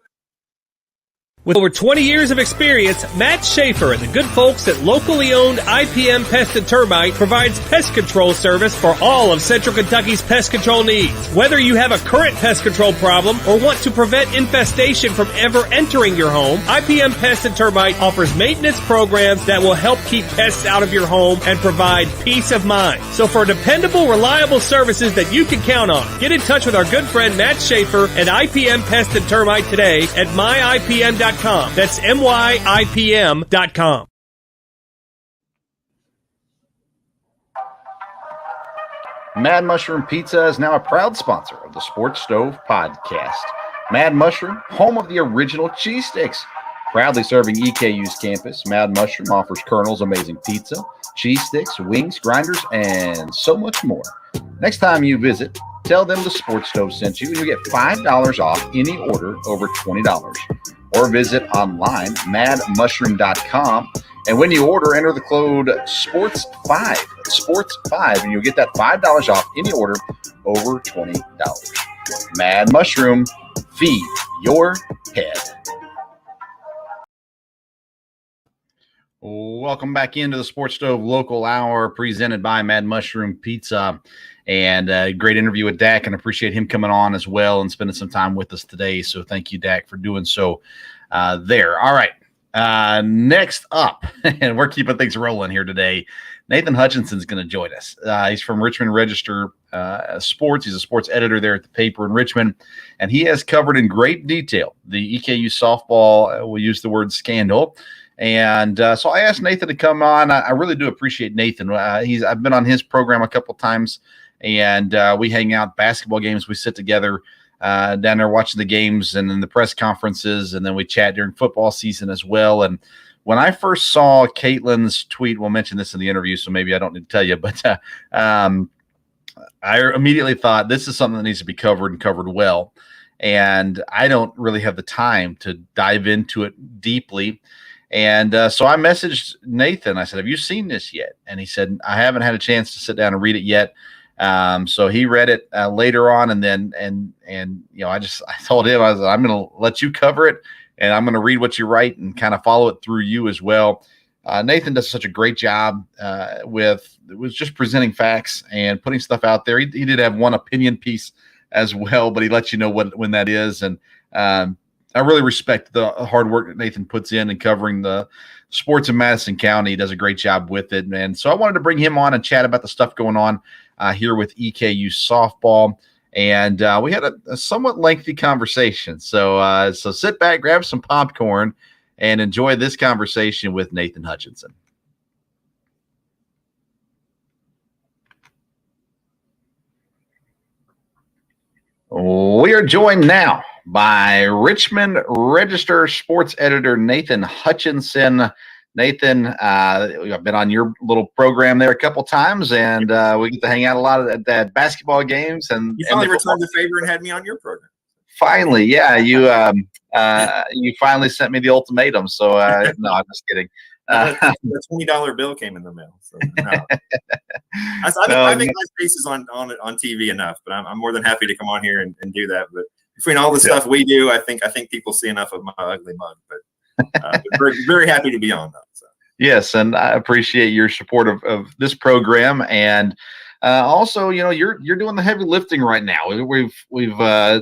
With over 20 years of experience, Matt Schaefer and the good folks at locally owned IPM Pest and Termite provides pest control service for all of Central Kentucky's pest control needs. Whether you have a current pest control problem or want to prevent infestation from ever entering your home, IPM Pest and Termite offers maintenance programs that will help keep pests out of your home and provide peace of mind. So for dependable, reliable services that you can count on, get in touch with our good friend Matt Schaefer and IPM Pest and Termite today at myipm.com. That's myipm.com. Mad Mushroom Pizza is now a proud sponsor of the Sports Stove podcast. Mad Mushroom, home of the original cheese sticks. Proudly serving EKU's campus, Mad Mushroom offers Colonel's amazing pizza, cheese sticks, wings, grinders, and so much more. Next time you visit, tell them the Sports Stove sent you, and you get $5 off any order over $20. Or visit online, madmushroom.com. And when you order, enter the code SPORTS5, SPORTS5, and you'll get that $5 off any order over $20. Mad Mushroom, feed your head. Welcome back into the Sports Stove Local Hour presented by Mad Mushroom Pizza. And a great interview with Dak, and appreciate him coming on as well and spending some time with us today. So thank you, Dak, for doing so there. All right. Next up, and we're keeping things rolling here today, Nathan Hutchinson is going to join us. He's from Richmond Register Sports. He's a sports editor there at the paper in Richmond, and he has covered in great detail the EKU softball, we'll use the word scandal. And so I asked Nathan to come on. I really do appreciate Nathan. I've been on his program a couple times, and we hang out basketball games. We sit together down there watching the games and then the press conferences, and then we chat during football season as well. And when I first saw Caitlin's tweet, we'll mention this in the interview, so maybe I don't need to tell you, but I immediately thought this is something that needs to be covered and covered well. And I don't really have the time to dive into it deeply. And so I messaged Nathan. I said, have you seen this yet? And he said, I haven't had a chance to sit down and read it yet. So he read it later on, and then I told him, I'm going to let you cover it, and I'm going to read what you write and kind of follow it through you as well. Nathan does such a great job with just presenting facts and putting stuff out there. He did have one opinion piece as well, but he lets you know when that is. And I really respect the hard work that Nathan puts in covering the sports in Madison County. He does a great job with it. And so I wanted to bring him on and chat about the stuff going on here with EKU softball. And we had a somewhat lengthy conversation. So sit back, grab some popcorn, and enjoy this conversation with Nathan Hutchinson. We are joined now by Richmond Register sports editor Nathan Hutchinson. Nathan, I've been on your little program there a couple times, and we get to hang out a lot at the basketball games. And you finally returned the favor and had me on your program. Finally, yeah, you finally sent me the ultimatum. So no, I'm just kidding. The $20 bill came in the mail. So, no. I think my face is on TV enough, but I'm more than happy to come on here and do that. But between all the stuff we do, I think people see enough of my ugly mug. But very, very happy to be on though. So. Yes, and I appreciate your support of this program. And Also, you're doing the heavy lifting right now. We've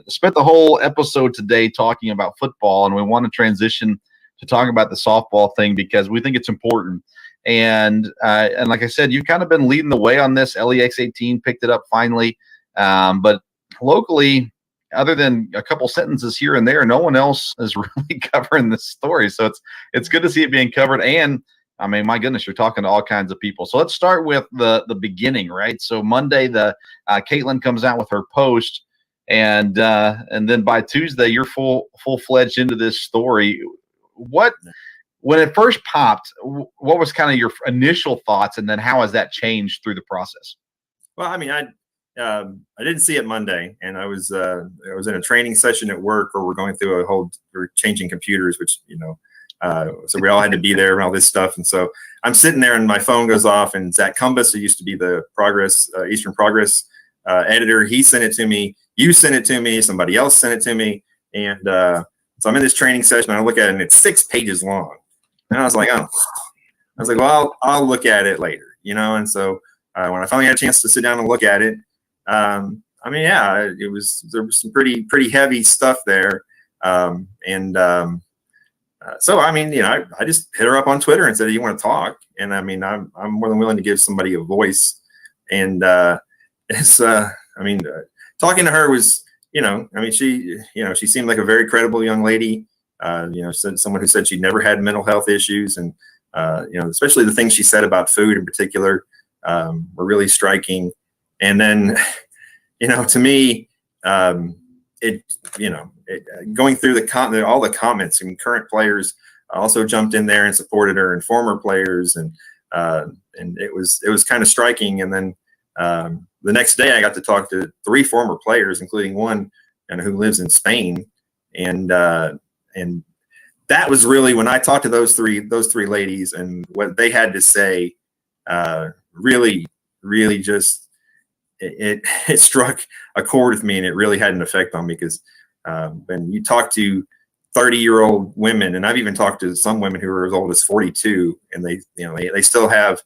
spent the whole episode today talking about football, and we want to transition to talk about the softball thing because we think it's important. And like I said, you've kind of been leading the way on this. LEX 18 picked it up finally, but locally, other than a couple sentences here and there, no one else is really covering this story. So it's good to see it being covered. And I mean, my goodness, you're talking to all kinds of people. So let's start with the beginning, right? So Monday, Caitlin comes out with her post, and then by Tuesday, you're full-fledged into this story. When it first popped, what was kind of your initial thoughts, and then how has that changed through the process? Well, I mean, I didn't see it Monday, and I was in a training session at work where we're changing computers, which so we all had to be there and all this stuff. And so I'm sitting there and my phone goes off, and Zach Cumbus, who used to be the Eastern Progress editor, he sent it to me. You sent it to me. Somebody else sent it to me. And so I'm in this training session, and I look at it, and it's 6 pages long. And I was like, well, I'll look at it later, And so when I finally had a chance to sit down and look at it, there was some pretty heavy stuff there. So, I mean, I just hit her up on Twitter and said, you want to talk? And I mean, I'm more than willing to give somebody a voice. And talking to her was, she seemed like a very credible young lady. Someone who said she'd never had mental health issues. And, especially the things she said about food in particular were really striking. And then, to me, going through all the comments, and current players also jumped in there and supported her, and former players, and it was kind of striking. And then the next day, I got to talk to 3 former players, including one who lives in Spain, and that was really when I talked to those three ladies, and what they had to say really just. It struck a chord with me, and it really had an effect on me because when you talk to 30-year-old women, and I've even talked to some women who are as old as 42, and they still have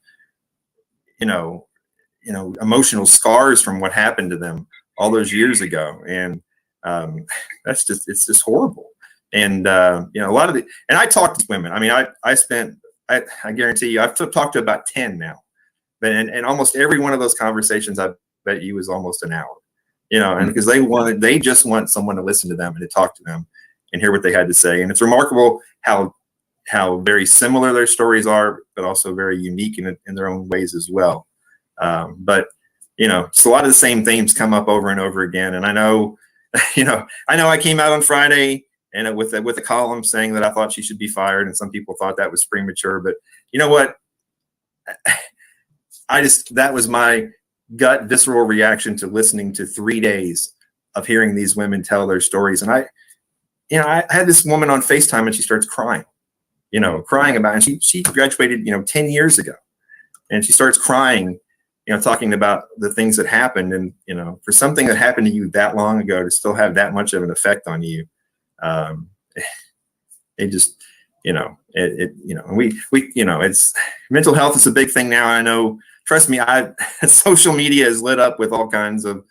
emotional scars from what happened to them all those years ago, and it's just horrible. And a lot of and I talked to women. I mean, I guarantee you, I've talked to about 10 now, and almost every one of those conversations I bet you was almost an hour, and because they just want someone to listen to them and to talk to them and hear what they had to say. And it's remarkable how very similar their stories are, but also very unique in their own ways as well. But it's a lot of the same themes come up over and over again. And I know I came out on Friday and with a column saying that I thought she should be fired, and some people thought that was premature. But you know what? That was my gut visceral reaction to listening to 3 days of hearing these women tell their stories. And I had this woman on FaceTime, and she starts crying about it. And she graduated, 10 years ago, and she starts crying, talking about the things that happened. And, for something that happened to you that long ago to still have that much of an effect on you, it just, it's mental health is a big thing now. I know. Trust me, social media is lit up with all kinds of,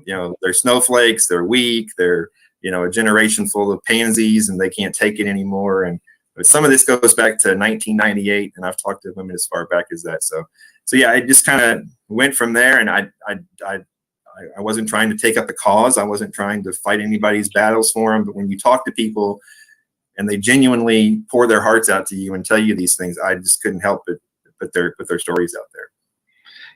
they're snowflakes, they're weak, they're, a generation full of pansies, and they can't take it anymore. But some of this goes back to 1998, and I've talked to women as far back as that. So yeah, I just kind of went from there, and I wasn't trying to take up the cause. I wasn't trying to fight anybody's battles for them. But when you talk to people and they genuinely pour their hearts out to you and tell you these things, I just couldn't help but put their stories out there.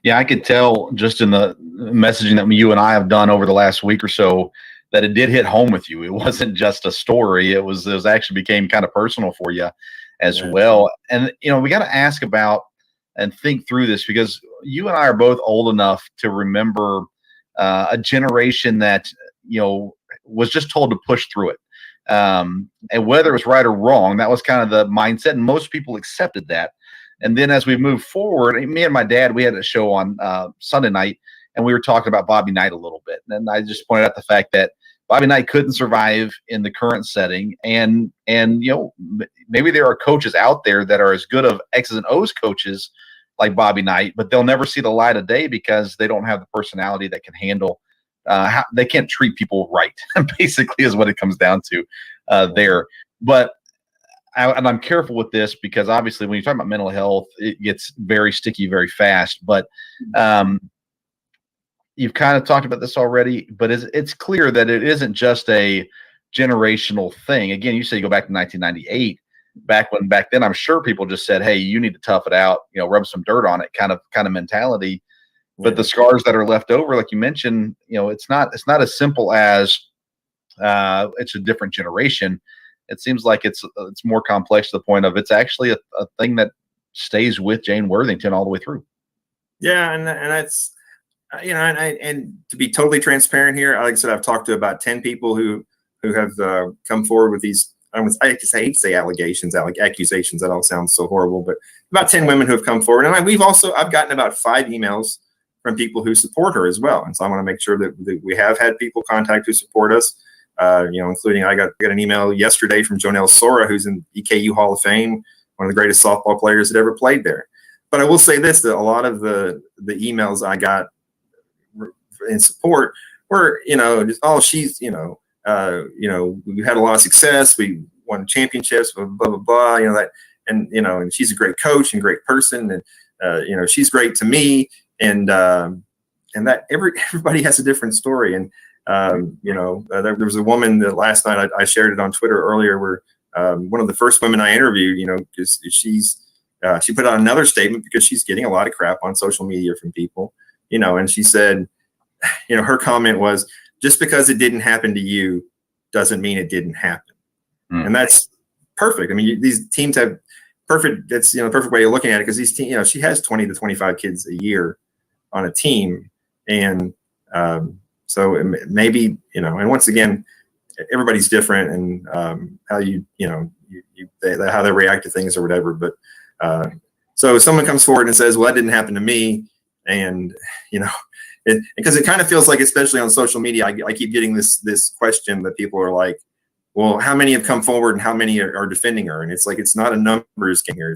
Yeah, I could tell just in the messaging that you and I have done over the last week or so that it did hit home with you. It wasn't just a story. It was actually became kind of personal for you as well. And, we got to ask about and think through this because you and I are both old enough to remember a generation that, was just told to push through it. And whether it was right or wrong, that was kind of the mindset. And most people accepted that. And then as we move forward, me and my dad, we had a show on Sunday night, and we were talking about Bobby Knight a little bit. And I just pointed out the fact that Bobby Knight couldn't survive in the current setting. And maybe there are coaches out there that are as good of X's and O's coaches like Bobby Knight, but they'll never see the light of day because they don't have the personality that can handle. They can't treat people right. Basically, is what it comes down to there. But I'm careful with this because obviously, when you're talking about mental health, it gets very sticky very fast. But you've kind of talked about this already, but it's clear that it isn't just a generational thing. Again, you say you go back to 1998. Back then, I'm sure people just said, "Hey, you need to tough it out, rub some dirt on it," kind of mentality. But the scars that are left over, like you mentioned, it's not as simple as it's a different generation. It seems like it's more complex to the point of it's actually a thing that stays with Jane Worthington all the way through. Yeah, and that's and to be totally transparent here, like I said, I've talked to about 10 people who have come forward with these. I hate to say allegations, accusations. That all sounds so horrible, but about 10 women who have come forward, and I've gotten about 5 emails from people who support her as well. And so I want to make sure that we have had people contact who support us. Including I got an email yesterday from Jonelle Sora, who's in EKU Hall of Fame, one of the greatest softball players that ever played there. But I will say this, that a lot of the emails I got in support were, just, oh, she's, we had a lot of success. We won championships, blah, blah, blah, blah, that, and she's a great coach and great person. And, she's great to me. And that everybody has a different story. And, there was a woman that last night I shared it on Twitter earlier where one of the first women I interviewed, because she put out another statement because she's getting a lot of crap on social media from people, and she said, her comment was, just because it didn't happen to you doesn't mean it didn't happen. And that's perfect. I mean, these teams have that's the perfect way of looking at it, because these teams, she has 20 to 25 kids a year on a team. And so maybe, and once again, everybody's different, and how how they react to things or whatever. But so if someone comes forward and says, well, that didn't happen to me. And, because it kind of feels like, especially on social media, I keep getting this question that people are like, well, how many have come forward and how many are defending her? And it's like, it's not a numbers game here.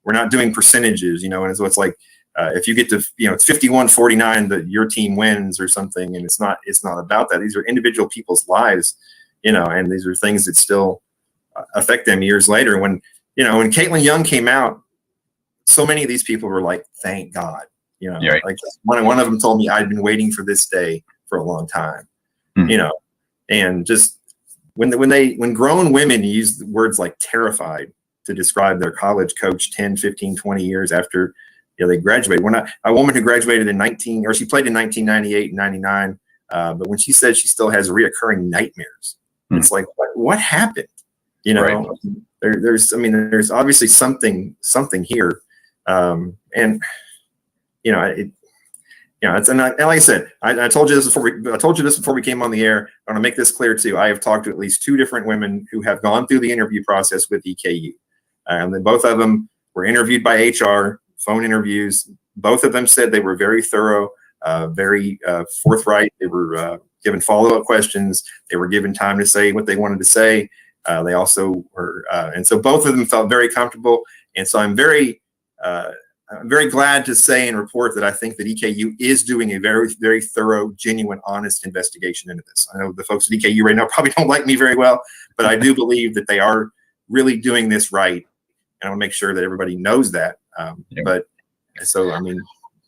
We're not doing percentages, and so it's like, if you get to, it's 51-49 that your team wins or something, and it's not about that. These are individual people's lives, and these are things that still affect them years later. When Caitlin Young came out, so many of these people were like, thank God, right. Like one of them told me, I'd been waiting for this day for a long time, and just when grown women use words like terrified to describe their college coach 10, 15, 20 years after they graduated. We're not a woman who graduated she played in 1998 and 99. But when she said she still has reoccurring nightmares, it's like, what happened? Right. There's obviously something here. And like I said, I told you this before we came on the air. I want to make this clear too. I have talked to at least 2 different women who have gone through the interview process with EKU. And then both of them were interviewed by HR, phone interviews. Both of them said they were very thorough, very forthright. They were given follow-up questions. They were given time to say what they wanted to say. They also were, and so both of them felt very comfortable. And so I'm very glad to say and report that I think that EKU is doing a very, very thorough, genuine, honest investigation into this. I know the folks at EKU right now probably don't like me very well, but I do believe that they are really doing this right. And I want to make sure that everybody knows that. But so,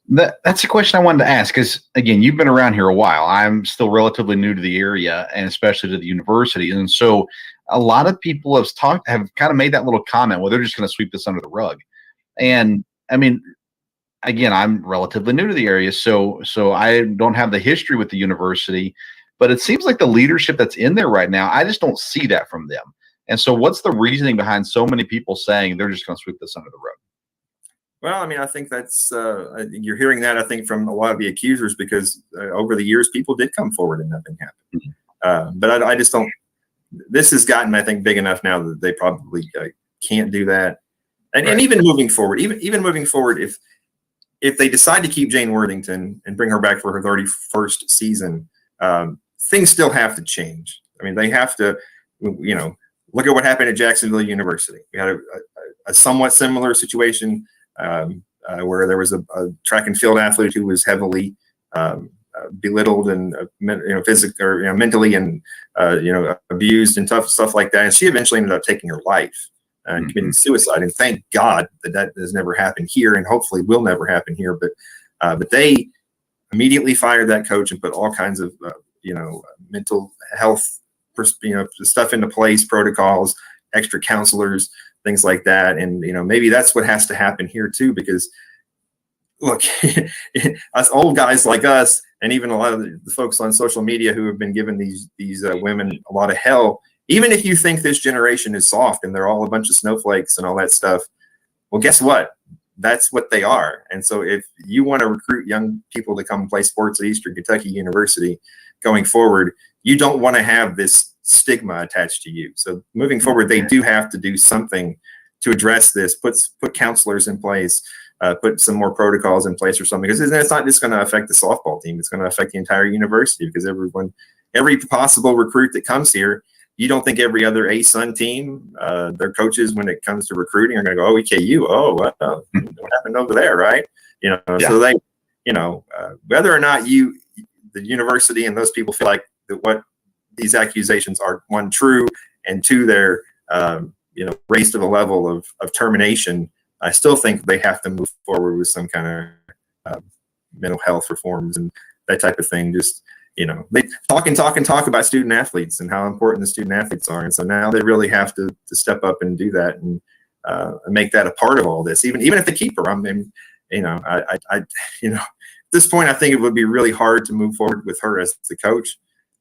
that's a question I wanted to ask, because again, you've been around here a while. I'm still relatively new to the area, and especially to the university. And so a lot of people have kind of made that little comment, well, they're just going to sweep this under the rug. And again, I'm relatively new to the area, so I don't have the history with the university, but it seems like the leadership that's in there right now, I just don't see that from them. And so what's the reasoning behind so many people saying they're just going to sweep this under the rug? Well, I think that's you're hearing that, I think, from a lot of the accusers, because over the years, people did come forward and nothing happened. But I just don't. This has gotten, I think, big enough now that they probably can't do that. And even moving forward, even moving forward, if they decide to keep Jane Worthington and bring her back for her 31st season, things still have to change. They have to, look at what happened at Jacksonville University. We had a somewhat similar situation. where there was a track and field athlete who was heavily belittled and physically or mentally and abused and tough stuff like that. And she eventually ended up taking her life and committing suicide. And thank God that has never happened here, and hopefully will never happen here. But they immediately fired that coach and put all kinds of mental health stuff into place, protocols, extra counselors, things like that. And maybe that's what has to happen here too, because look, us old guys like us, and even a lot of the folks on social media who have been giving these women a lot of hell, even if you think this generation is soft and they're all a bunch of snowflakes and all that stuff, well, guess what? That's what they are. And so if you want to recruit young people to come play sports at Eastern Kentucky University going forward, you don't want to have this stigma attached to you. So moving forward, they do have to do something to address this, put counselors in place, put some more protocols in place or something, because it's not just going to affect the softball team. It's going to affect the entire university, because every possible recruit that comes here, you don't think every other ASUN team, their coaches, when it comes to recruiting, are going to go, oh, EKU, what happened over there, right? So they, whether or not the university and those people feel like that what these accusations are, one, true, and two, they're raised to the level of termination, I still think they have to move forward with some kind of mental health reforms and that type of thing. Just, they talk about student athletes and how important the student athletes are. And so now they really have to step up and do that and make that a part of all this, even if they keep her. At this point, I think it would be really hard to move forward with her as the coach.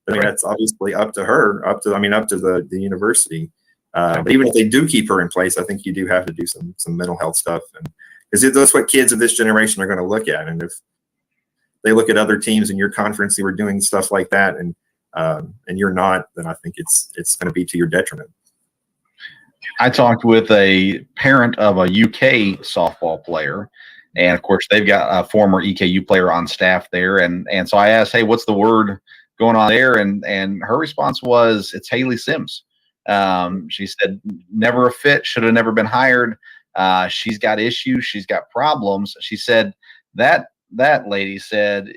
I mean, that's obviously up to her, up to the university. But even if they do keep her in place, I think you do have to do some mental health stuff, and because that's what kids of this generation are going to look at. And if they look at other teams in your conference who are doing stuff like that, and you're not, then I think it's going to be to your detriment. I talked with a parent of a UK softball player, and of course they've got a former EKU player on staff there, and so I asked, hey, what's the word going on there? And her response was, it's Haley Sims. She said, never a fit, should have never been hired. She's got issues, she's got problems. She said that lady said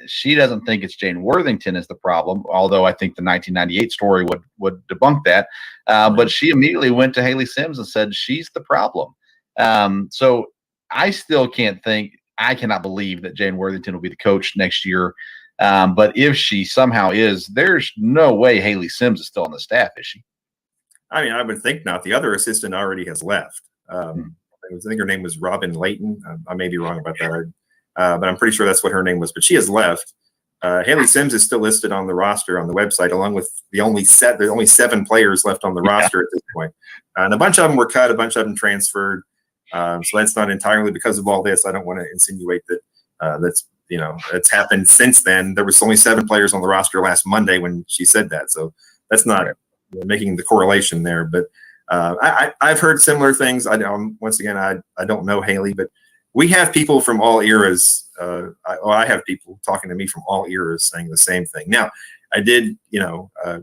she doesn't think it's Jane Worthington is the problem, although I think the 1998 story would debunk that. But she immediately went to Haley Sims and said she's the problem. So I still I cannot believe that Jane Worthington will be the coach next year. But if she somehow is, there's no way Haley Sims is still on the staff, is she? I mean, I would think not. The other assistant already has left. I think her name was Robin Layton. I may be wrong about that, but I'm pretty sure that's what her name was. But she has left. Haley Sims is still listed on the roster on the website, along with the only 7 players left on the roster at this point. And a bunch of them were cut, a bunch of them transferred. So that's not entirely because of all this. I don't want to insinuate that it's happened since then. There was only 7 players on the roster last Monday when she said that. So that's not making the correlation there. But I've heard similar things. Once again, I don't know Haley, but we have people from all eras. I have people talking to me from all eras saying the same thing. Now, I did, I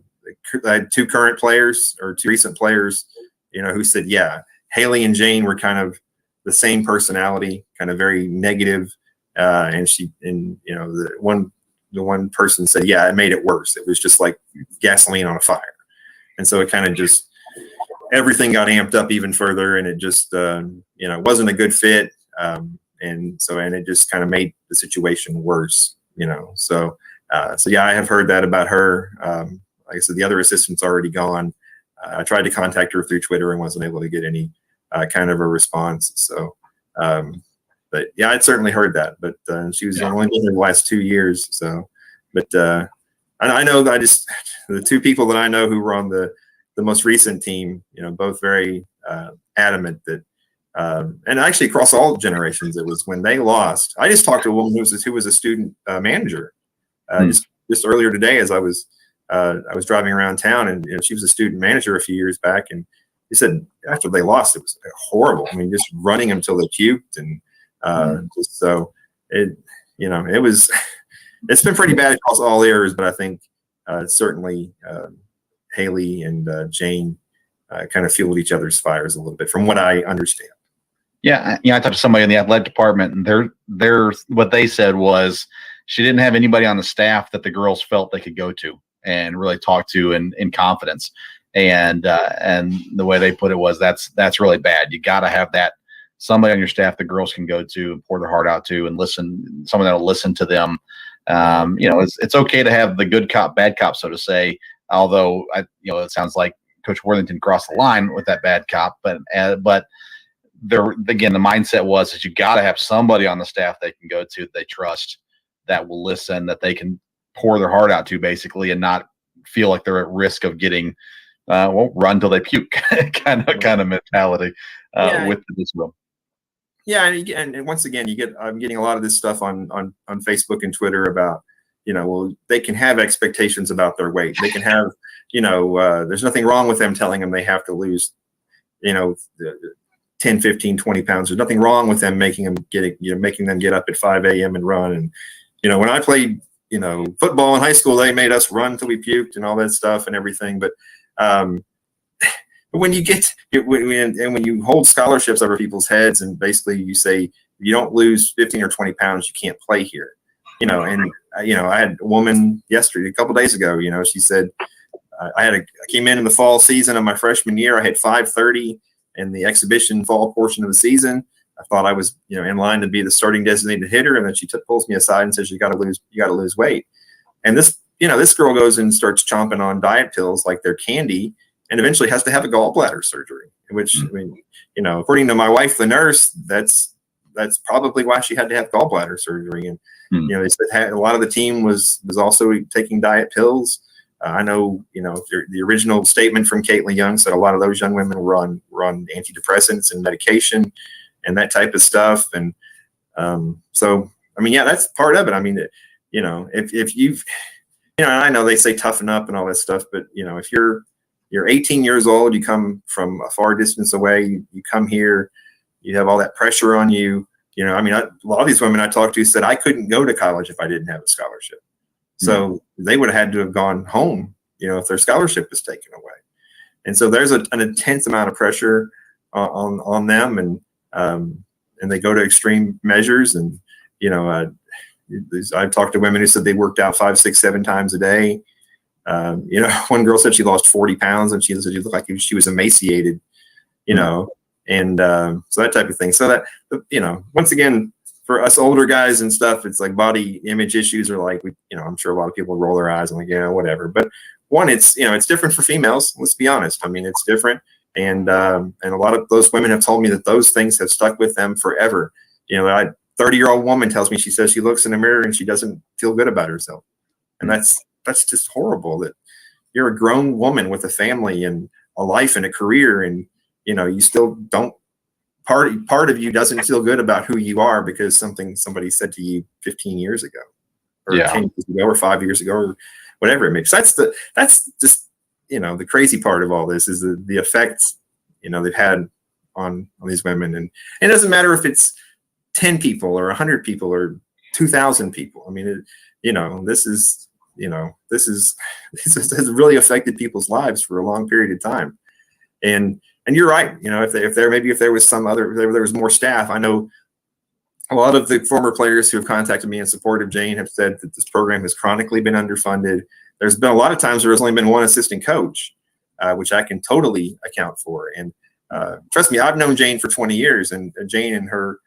had 2 current players or 2 recent players, who said, yeah, Haley and Jane were kind of the same personality, kind of very negative. The one person said, yeah, it made it worse. It was just like gasoline on a fire. And so it kind of just, everything got amped up even further, and it just, wasn't a good fit. And it just kind of made the situation worse, So yeah, I have heard that about her. Like I said, the other assistant's already gone. I tried to contact her through Twitter and wasn't able to get any kind of a response. So, but yeah, I'd certainly heard that, but she was only been in the last 2 years. So, but I know that the 2 people that I know who were on the most recent team, both very adamant that, and actually across all generations, it was when they lost. I just talked to a woman who was a student manager just earlier today as I was driving around town, and she was a student manager a few years back, and he said after they lost, it was horrible. I mean, just running them till they puked, and just so it was. It's been pretty bad across all areas, but I think certainly Haley and Jane kind of fueled each other's fires a little bit, from what I understand. Yeah, I talked to somebody in the athletic department, and their what they said was she didn't have anybody on the staff that the girls felt they could go to and really talk to in confidence. And the way they put it was that's really bad. You got to have that somebody on your staff the girls can go to and pour their heart out to and listen. Someone that'll listen to them. It's okay to have the good cop, bad cop, so to say. Although it sounds like Coach Worthington crossed the line with that bad cop, but there again, the mindset was that you got to have somebody on the staff they can go to that they trust, that will listen, that they can pour their heart out to, basically, and not feel like they're at risk of getting run till they puke kind of mentality with the discipline. Yeah, and once again, I'm getting a lot of this stuff on Facebook and Twitter about, they can have expectations about their weight. They can have, there's nothing wrong with them telling them they have to lose, 10, 15, 20 pounds. There's nothing wrong with them making them get up at 5 a.m. and run. And, when I played, football in high school, they made us run till we puked and all that stuff and everything. But when you when you hold scholarships over people's heads and basically you say, if you don't lose 15 or 20 pounds, you can't play here, I had a woman yesterday, a couple days ago, she said, I came in the fall season of my freshman year. I had 530 in the exhibition fall portion of the season. I thought I was, in line to be the starting designated hitter. And then she pulls me aside and says, you got to lose weight. And this girl goes and starts chomping on diet pills like they're candy, and eventually has to have a gallbladder surgery, which, according to my wife, the nurse, that's probably why she had to have gallbladder surgery. And, they said a lot of the team was also taking diet pills. I know, the original statement from Caitlin Young said a lot of those young women were on antidepressants and medication and that type of stuff. And that's part of it. If you've, I know they say toughen up and all that stuff, but, if you're 18 years old, you come from a far distance away, you come here, you have all that pressure on you. A lot of these women I talked to said I couldn't go to college if I didn't have a scholarship. So they would have had to have gone home, if their scholarship was taken away. And so there's an intense amount of pressure on them, and they go to extreme measures. And, I've talked to women who said they worked out 5, 6, 7 times a day. One girl said she lost 40 pounds and she said she looked like she was emaciated, and so that type of thing. So that, once again, for us older guys and stuff, it's like body image issues are like, I'm sure a lot of people roll their eyes and like, whatever. But one, it's different for females. Let's be honest. It's different. And a lot of those women have told me that those things have stuck with them forever. A 30-year-old woman tells me, she says she looks in the mirror and she doesn't feel good about herself. And that's just horrible, that you're a grown woman with a family and a life and a career, and you still don't, part of you doesn't feel good about who you are because somebody said to you 15 years ago or 10 years ago or 5 years ago or whatever it makes. That's just the crazy part of all this is the effects they've had on these women. And it doesn't matter if it's 10 people or 100 people or 2,000 people. This has really affected people's lives for a long period of time. And you're right. If there was more staff. I know a lot of the former players who have contacted me in support of Jane have said that this program has chronically been underfunded. There's been a lot of times where there's only been one assistant coach, which I can totally account for. And trust me, I've known Jane for 20 years, and Jane and her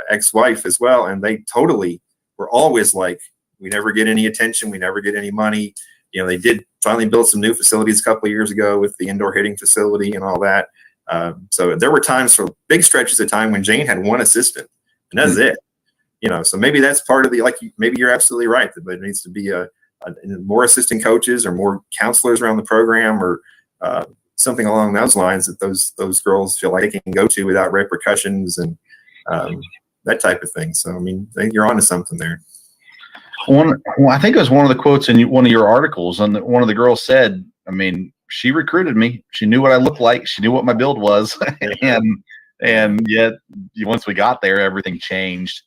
ex-wife as well. And they totally were always like, we never get any attention. We never get any money. They did finally build some new facilities a couple of years ago with the indoor hitting facility and all that. So there were times for big stretches of time when Jane had one assistant, and that's it. So maybe that's part of maybe you're absolutely right that there needs to be more assistant coaches or more counselors around the program or something along those lines that those girls feel like they can go to without repercussions and that type of thing. So, I think you're onto something there. I think it was one of the quotes in one of your articles, and one of the girls said, she recruited me. She knew what I looked like. She knew what my build was. and yet once we got there, everything changed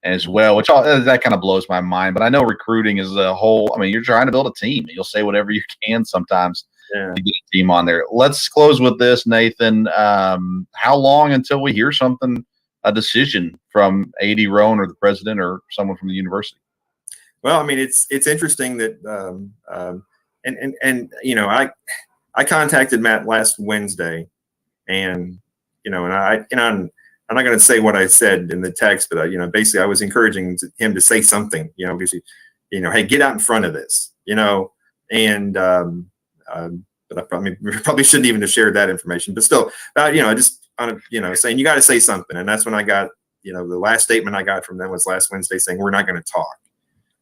as well, which that kind of blows my mind. But I know recruiting is a whole, you're trying to build a team. You'll say whatever you can sometimes to get a team on there. Let's close with this, Nathan. How long until we hear something, a decision from A.D. Roan or the president or someone from the university? Well, I mean, it's interesting that, and you know, I contacted Matt last Wednesday, and you know, and I'm not going to say what I said in the text, but you know, basically, I was encouraging him to say something, you know, because you know, hey, get out in front of this, you know, and but I probably shouldn't even have shared that information, but still, you know, just you know, saying you got to say something, and that's when I got, you know, the last statement I got from them was last Wednesday saying we're not going to talk.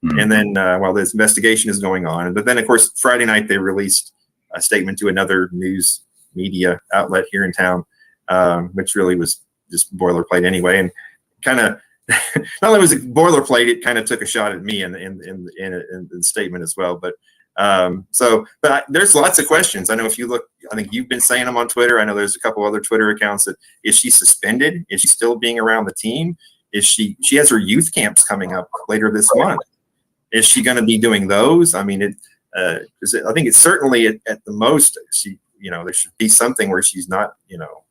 And then while this investigation is going on, but then of course Friday night they released a statement to another news media outlet here in town, which really was just boilerplate anyway, and kind of not only was it boilerplate, it kind of took a shot at me in the statement as well. But there's lots of questions. I know if you look, I think you've been saying them on Twitter. I know there's a couple other Twitter accounts that is she suspended? Is she still being around the team? Is she has her youth camps coming up later this month? Is she going to be doing those? I mean, I think it's certainly at the most, you know, there should be something where she's not, you know,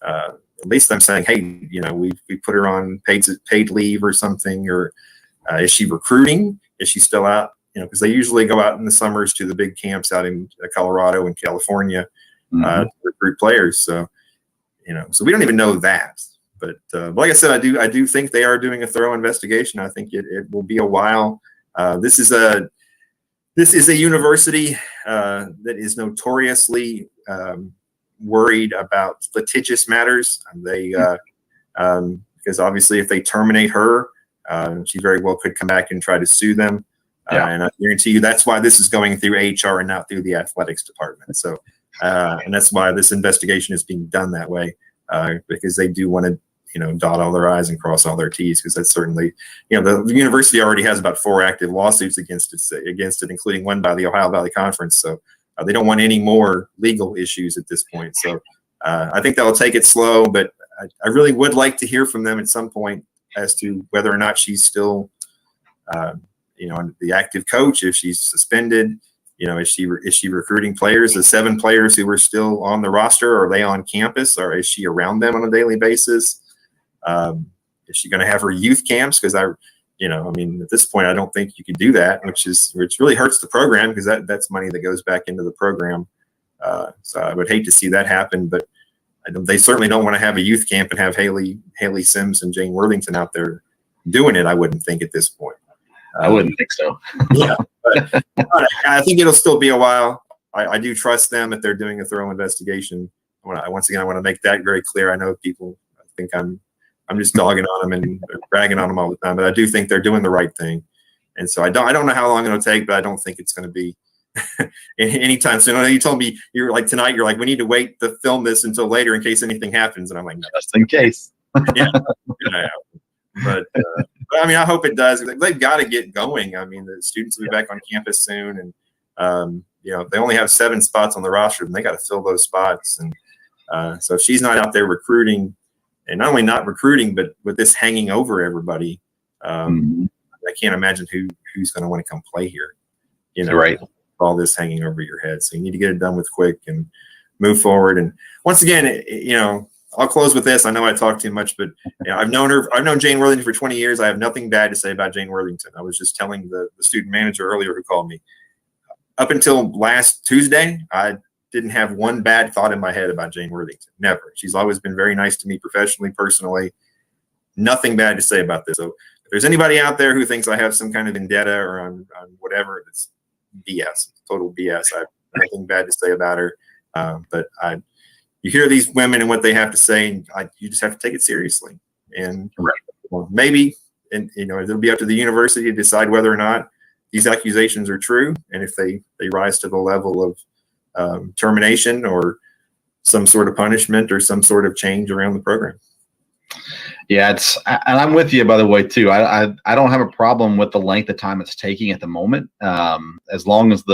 at least I'm saying, hey, you know, we put her on paid leave or something, or is she recruiting? Is she still out? You know, because they usually go out in the summers to the big camps out in Colorado and California to recruit players. So, you know, so we don't even know that. But like I said, I do think they are doing a thorough investigation. I think it will be a while. This is a university that is notoriously worried about litigious matters. They because obviously if they terminate her, she very well could come back and try to sue them. And I guarantee you that's why this is going through HR and not through the athletics department. So and that's why this investigation is being done that way, because they do want to, you know, dot all their I's and cross all their T's, because that's certainly, you know, the university already has about 4 active lawsuits against it, including one by the Ohio Valley Conference. So they don't want any more legal issues at this point. So I think they'll take it slow, but I really would like to hear from them at some point as to whether or not she's still, you know, the active coach, if she's suspended, you know, is she recruiting players? The 7 players who were still on the roster, are they on campus, or is she around them on a daily basis? Is she going to have her youth camps? Because you know, I mean, at this point, I don't think you can do that, which really hurts the program, because that's money that goes back into the program. So I would hate to see that happen, but they certainly don't want to have a youth camp and have Haley Sims and Jane Worthington out there doing it. I wouldn't think at this point. I wouldn't think so. Yeah, but I think it'll still be a while. I do trust them that they're doing a thorough investigation. Once again, I want to make that very clear. I know people think I'm just dogging on them and bragging on them all the time, but I do think they're doing the right thing. And so I don't know how long it'll take, but I don't think it's going to be anytime soon. I know you told me you're like tonight, you're like, we need to wait to film this until later in case anything happens. And I'm like, no. Just in case. Yeah. But I mean, I hope it does. They've got to get going. I mean, the students will be back on campus soon, and you know, they only have 7 spots on the roster, and they got to fill those spots. And so if she's not out there recruiting, and not only not recruiting, but with this hanging over everybody, I can't imagine who's going to want to come play here. You know, right? All this hanging over your head. So you need to get it done with quick and move forward. And once again, you know, I'll close with this. I know I talk too much, but you know, I've known Jane Worthington for 20 years. I have nothing bad to say about Jane Worthington. I was just telling the student manager earlier who called me. Up until last Tuesday, I didn't have one bad thought in my head about Jane Worthington. Never. She's always been very nice to me professionally, personally. Nothing bad to say about this. So if there's anybody out there who thinks I have some kind of vendetta or on whatever, it's BS. Total BS. I have nothing bad to say about her. But you hear these women and what they have to say, and you just have to take it seriously. And well, maybe, and you know, it'll be up to the university to decide whether or not these accusations are true, and if they rise to the level of termination or some sort of punishment or some sort of change around the program. Yeah, and I'm with you, by the way, too. I don't have a problem with the length of time it's taking at the moment, as long as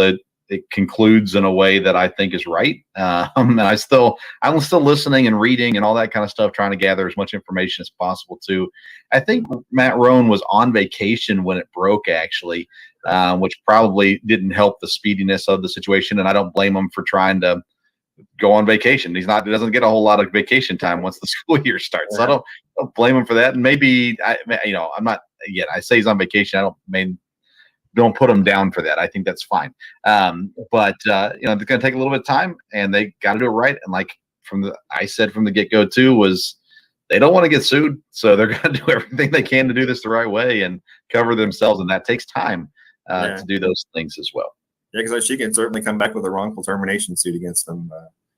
it concludes in a way that I think is right. And I'm still listening and reading and all that kind of stuff, trying to gather as much information as possible too. I think Matt Roan was on vacation when it broke, actually. which probably didn't help the speediness of the situation. And I don't blame him for trying to go on vacation. He doesn't get a whole lot of vacation time once the school year starts. So I don't blame him for that. And maybe I'm not, again, I say he's on vacation. Don't put him down for that. I think that's fine. But they're going to take a little bit of time, and they got to do it right. And like I said from the get-go too, was they don't want to get sued, so they're going to do everything they can to do this the right way and cover themselves, and that takes time to do those things as well. Yeah, because she can certainly come back with a wrongful termination suit against them.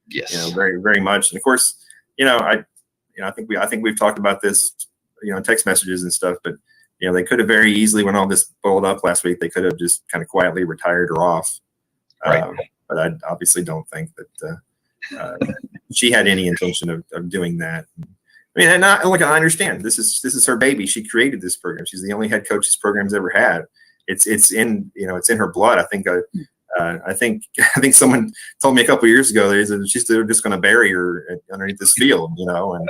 Yes, very, very much. And of course, I think we've talked about this, text messages and stuff. But they could have very easily, when all this boiled up last week, they could have just kind of quietly retired her off. Right. But I obviously don't think that she had any intention of doing that. I mean, and I understand this is her baby. She created this program. She's the only head coach this program's ever had. It's in her blood. I think someone told me a couple of years ago they're just going to bury her underneath this field, and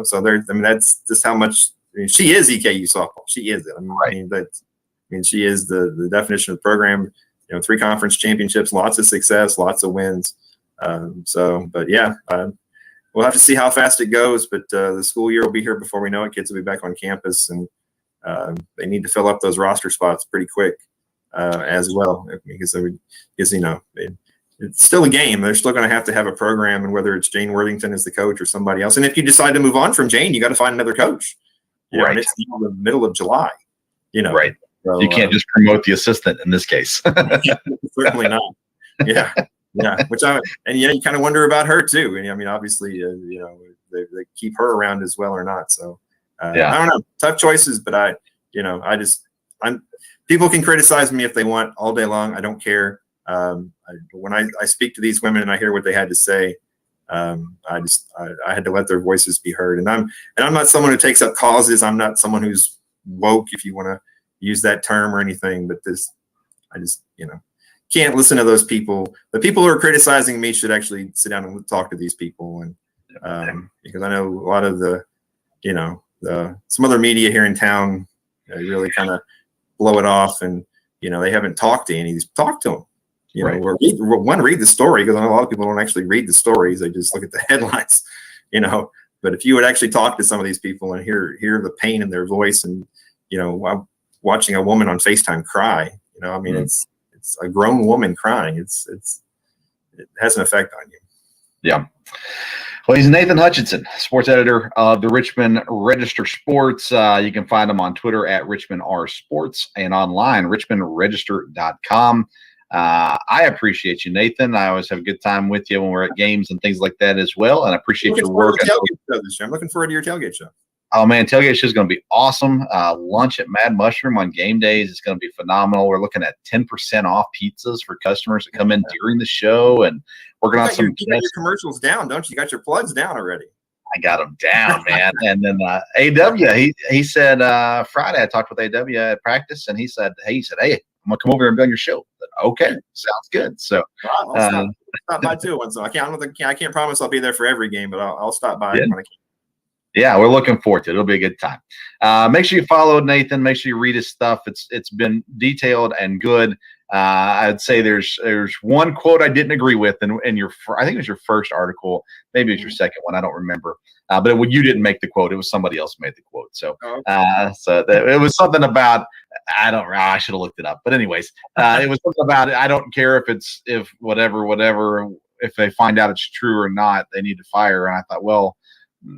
so that's just how much she is EKU softball. She is it. She is the definition of the program. 3 conference championships, lots of success, lots of wins. We'll have to see how fast it goes, but the school year will be here before we know it. Kids will be back on campus, and they need to fill up those roster spots pretty quick as well, because it's still a game. They're still going to have a program, and whether it's Jane Worthington as the coach or somebody else. And if you decide to move on from Jane, you got to find another coach. Right. And it's the middle of July. Right. So, you can't just promote the assistant in this case. Certainly not. Yeah. Yeah. You kind of wonder about her too. And I mean, obviously, they keep her around as well or not. So I don't know. Tough choices, but people can criticize me if they want all day long. I don't care. When I speak to these women and I hear what they had to say, I had to let their voices be heard. And I'm not someone who takes up causes. I'm not someone who's woke, if you want to use that term or anything, but I just can't listen to those people. The people who are criticizing me should actually sit down and talk to these people. And because I know a lot of some other media here in town, really kind of blow it off, and they haven't talked to any of these. Talk to them. Or read the story, because I know a lot of people don't actually read the stories. They just look at the headlines, But if you would actually talk to some of these people and hear the pain in their voice, and watching a woman on FaceTime cry, it's a grown woman crying. It has an effect on you. Yeah. Well, he's Nathan Hutchinson, sports editor of the Richmond Register Sports. You can find him on Twitter at RichmondRSports and online, richmondregister.com. I appreciate you, Nathan. I always have a good time with you when we're at games and things like that as well. And I appreciate your work. I'm looking forward to your tailgate show. Oh, man, tailgate show is going to be awesome. Lunch at Mad Mushroom on game days is going to be phenomenal. We're looking at 10% off pizzas for customers that come in during the show, and working on some. You got your commercials down, don't you? You got your plugs down already. I got them down, man. And then AW, he said Friday I talked with AW at practice, and he said, hey, I'm gonna come over here and be on your show. But, okay, sounds good. So I'll stop by too once. I can't promise I'll be there for every game, but I'll stop by when I can. Yeah, we're looking forward to it. It'll be a good time. Make sure you follow Nathan. Make sure you read his stuff. It's been detailed and good. I'd say there's one quote I didn't agree with in I think it was your first article. Maybe it was your second one. I don't remember. But you didn't make the quote. It was somebody else made the quote. So it was something about I should have looked it up. But anyways, it was something about I don't care if whatever if they find out it's true or not, they need to fire. And I thought, well,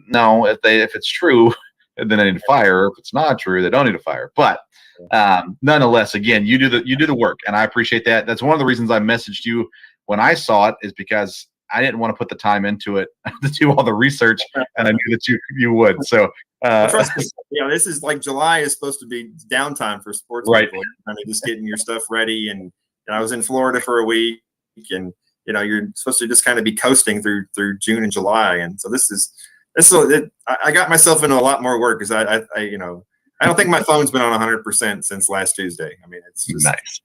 no, if it's true, then they need to fire. If it's not true, they don't need to fire. But nonetheless, again, you do the work, and I appreciate that. That's one of the reasons I messaged you when I saw it, is because I didn't want to put the time into it to do all the research, and I knew that you would. So trust me, this is like July is supposed to be downtime for sports people. I mean, just getting your stuff ready. And I was in Florida for a week, and you're supposed to just kind of be coasting through June and July, and so I got myself into a lot more work, because I don't think my phone's been on 100% since last Tuesday. I mean, it's just nice.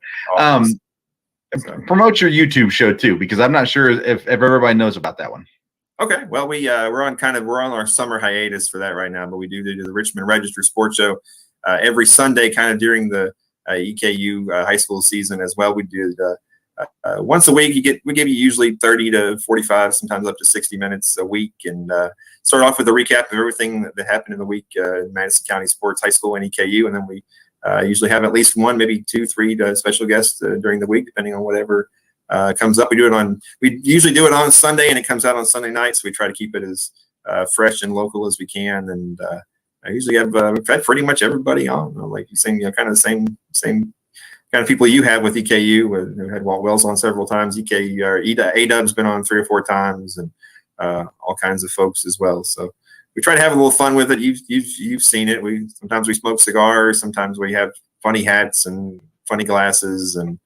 Promote your YouTube show too, because I'm not sure if everybody knows about that one. Okay, well, we're on our summer hiatus for that right now, but we do the Richmond Register Sports Show every Sunday, kind of during the EKU high school season as well. We do once a week. We give you usually 30 to 45, sometimes up to 60 minutes a week, and start off with a recap of everything that happened in the week in Madison County sports, high school, and EKU, and then we usually have at least one, maybe 2, 3 special guests during the week, depending on whatever comes up. We usually do it on Sunday, and it comes out on Sunday night, so we try to keep it as fresh and local as we can. And I usually have we've had pretty much everybody on, like you saying, kind of the same kind of people you have with EKU. We had Walt Wells on several times. EKU or A-Dub's been on 3 or 4 times, and all kinds of folks as well. So we try to have a little fun with it. You've seen it. Sometimes we smoke cigars. Sometimes we have funny hats and funny glasses, and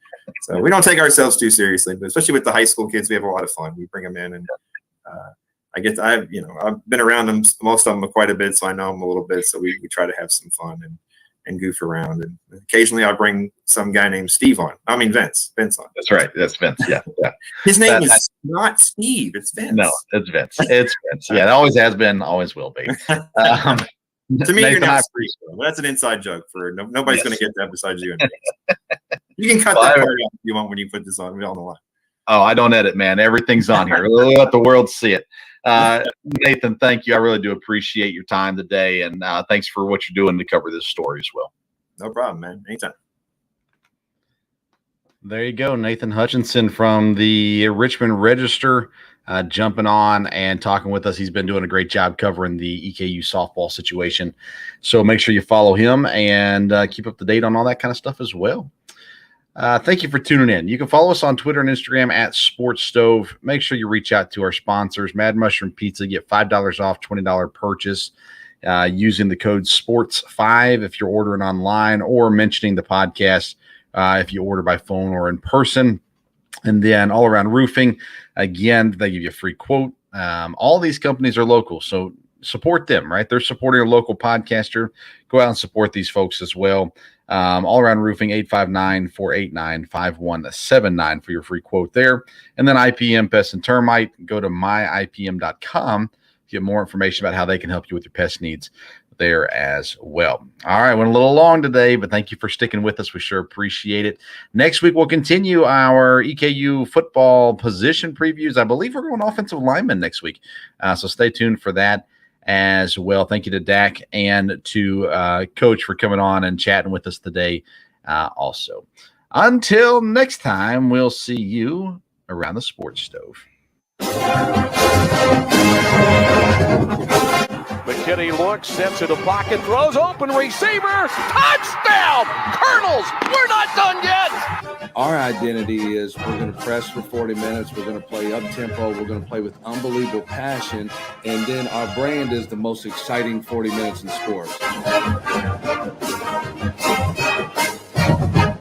so we don't take ourselves too seriously. But especially with the high school kids, we have a lot of fun. We bring them in, and I've been around them, most of them quite a bit, so I know them a little bit. So we try to have some fun and goof around. And occasionally I bring some guy named Steve on. I mean Vince on. That's right. That's Vince. Yeah. His name is not Steve. It's Vince. No, it's Vince. It's Vince. Yeah, it always has been, always will be. To me, Nathan, you're not Steve. That's an inside joke for nobody's going to get that besides you and me. You can cut that part out if you want when you put this on. We all know why. Oh, I don't edit, man. Everything's on here. Let the world see it. Nathan, thank you. I really do appreciate your time today, and thanks for what you're doing to cover this story as well. No problem, man. Anytime. There you go. Nathan Hutchinson from the Richmond Register jumping on and talking with us. He's been doing a great job covering the EKU softball situation. So make sure you follow him and keep up to date on all that kind of stuff as well. Thank you for tuning in. You can follow us on Twitter and Instagram at Sports Stove. Make sure you reach out to our sponsors. Mad Mushroom Pizza. Get $5 off $20 purchase using the code SPORTS5 if you're ordering online, or mentioning the podcast if you order by phone or in person. And then All Around Roofing, again, they give you a free quote. All these companies are local, so support them, right? They're supporting a local podcaster. Go out and support these folks as well. All Around Roofing, 859-489-5179 for your free quote there. And then IPM Pest and Termite, go to myipm.com to get more information about how they can help you with your pest needs there as well. All right, went a little long today, but thank you for sticking with us. We sure appreciate it. Next week, we'll continue our EKU football position previews. I believe we're going offensive lineman next week, so stay tuned for that as well. Thank you to Dak and to Coach for coming on and chatting with us today also. Until next time, we'll see you around the sports stove. McKinney looks, steps to the pocket, throws, open receiver, touchdown! Colonels, we're not done yet! Our identity is we're going to press for 40 minutes. We're going to play up-tempo. We're going to play with unbelievable passion. And then our brand is the most exciting 40 minutes in sports.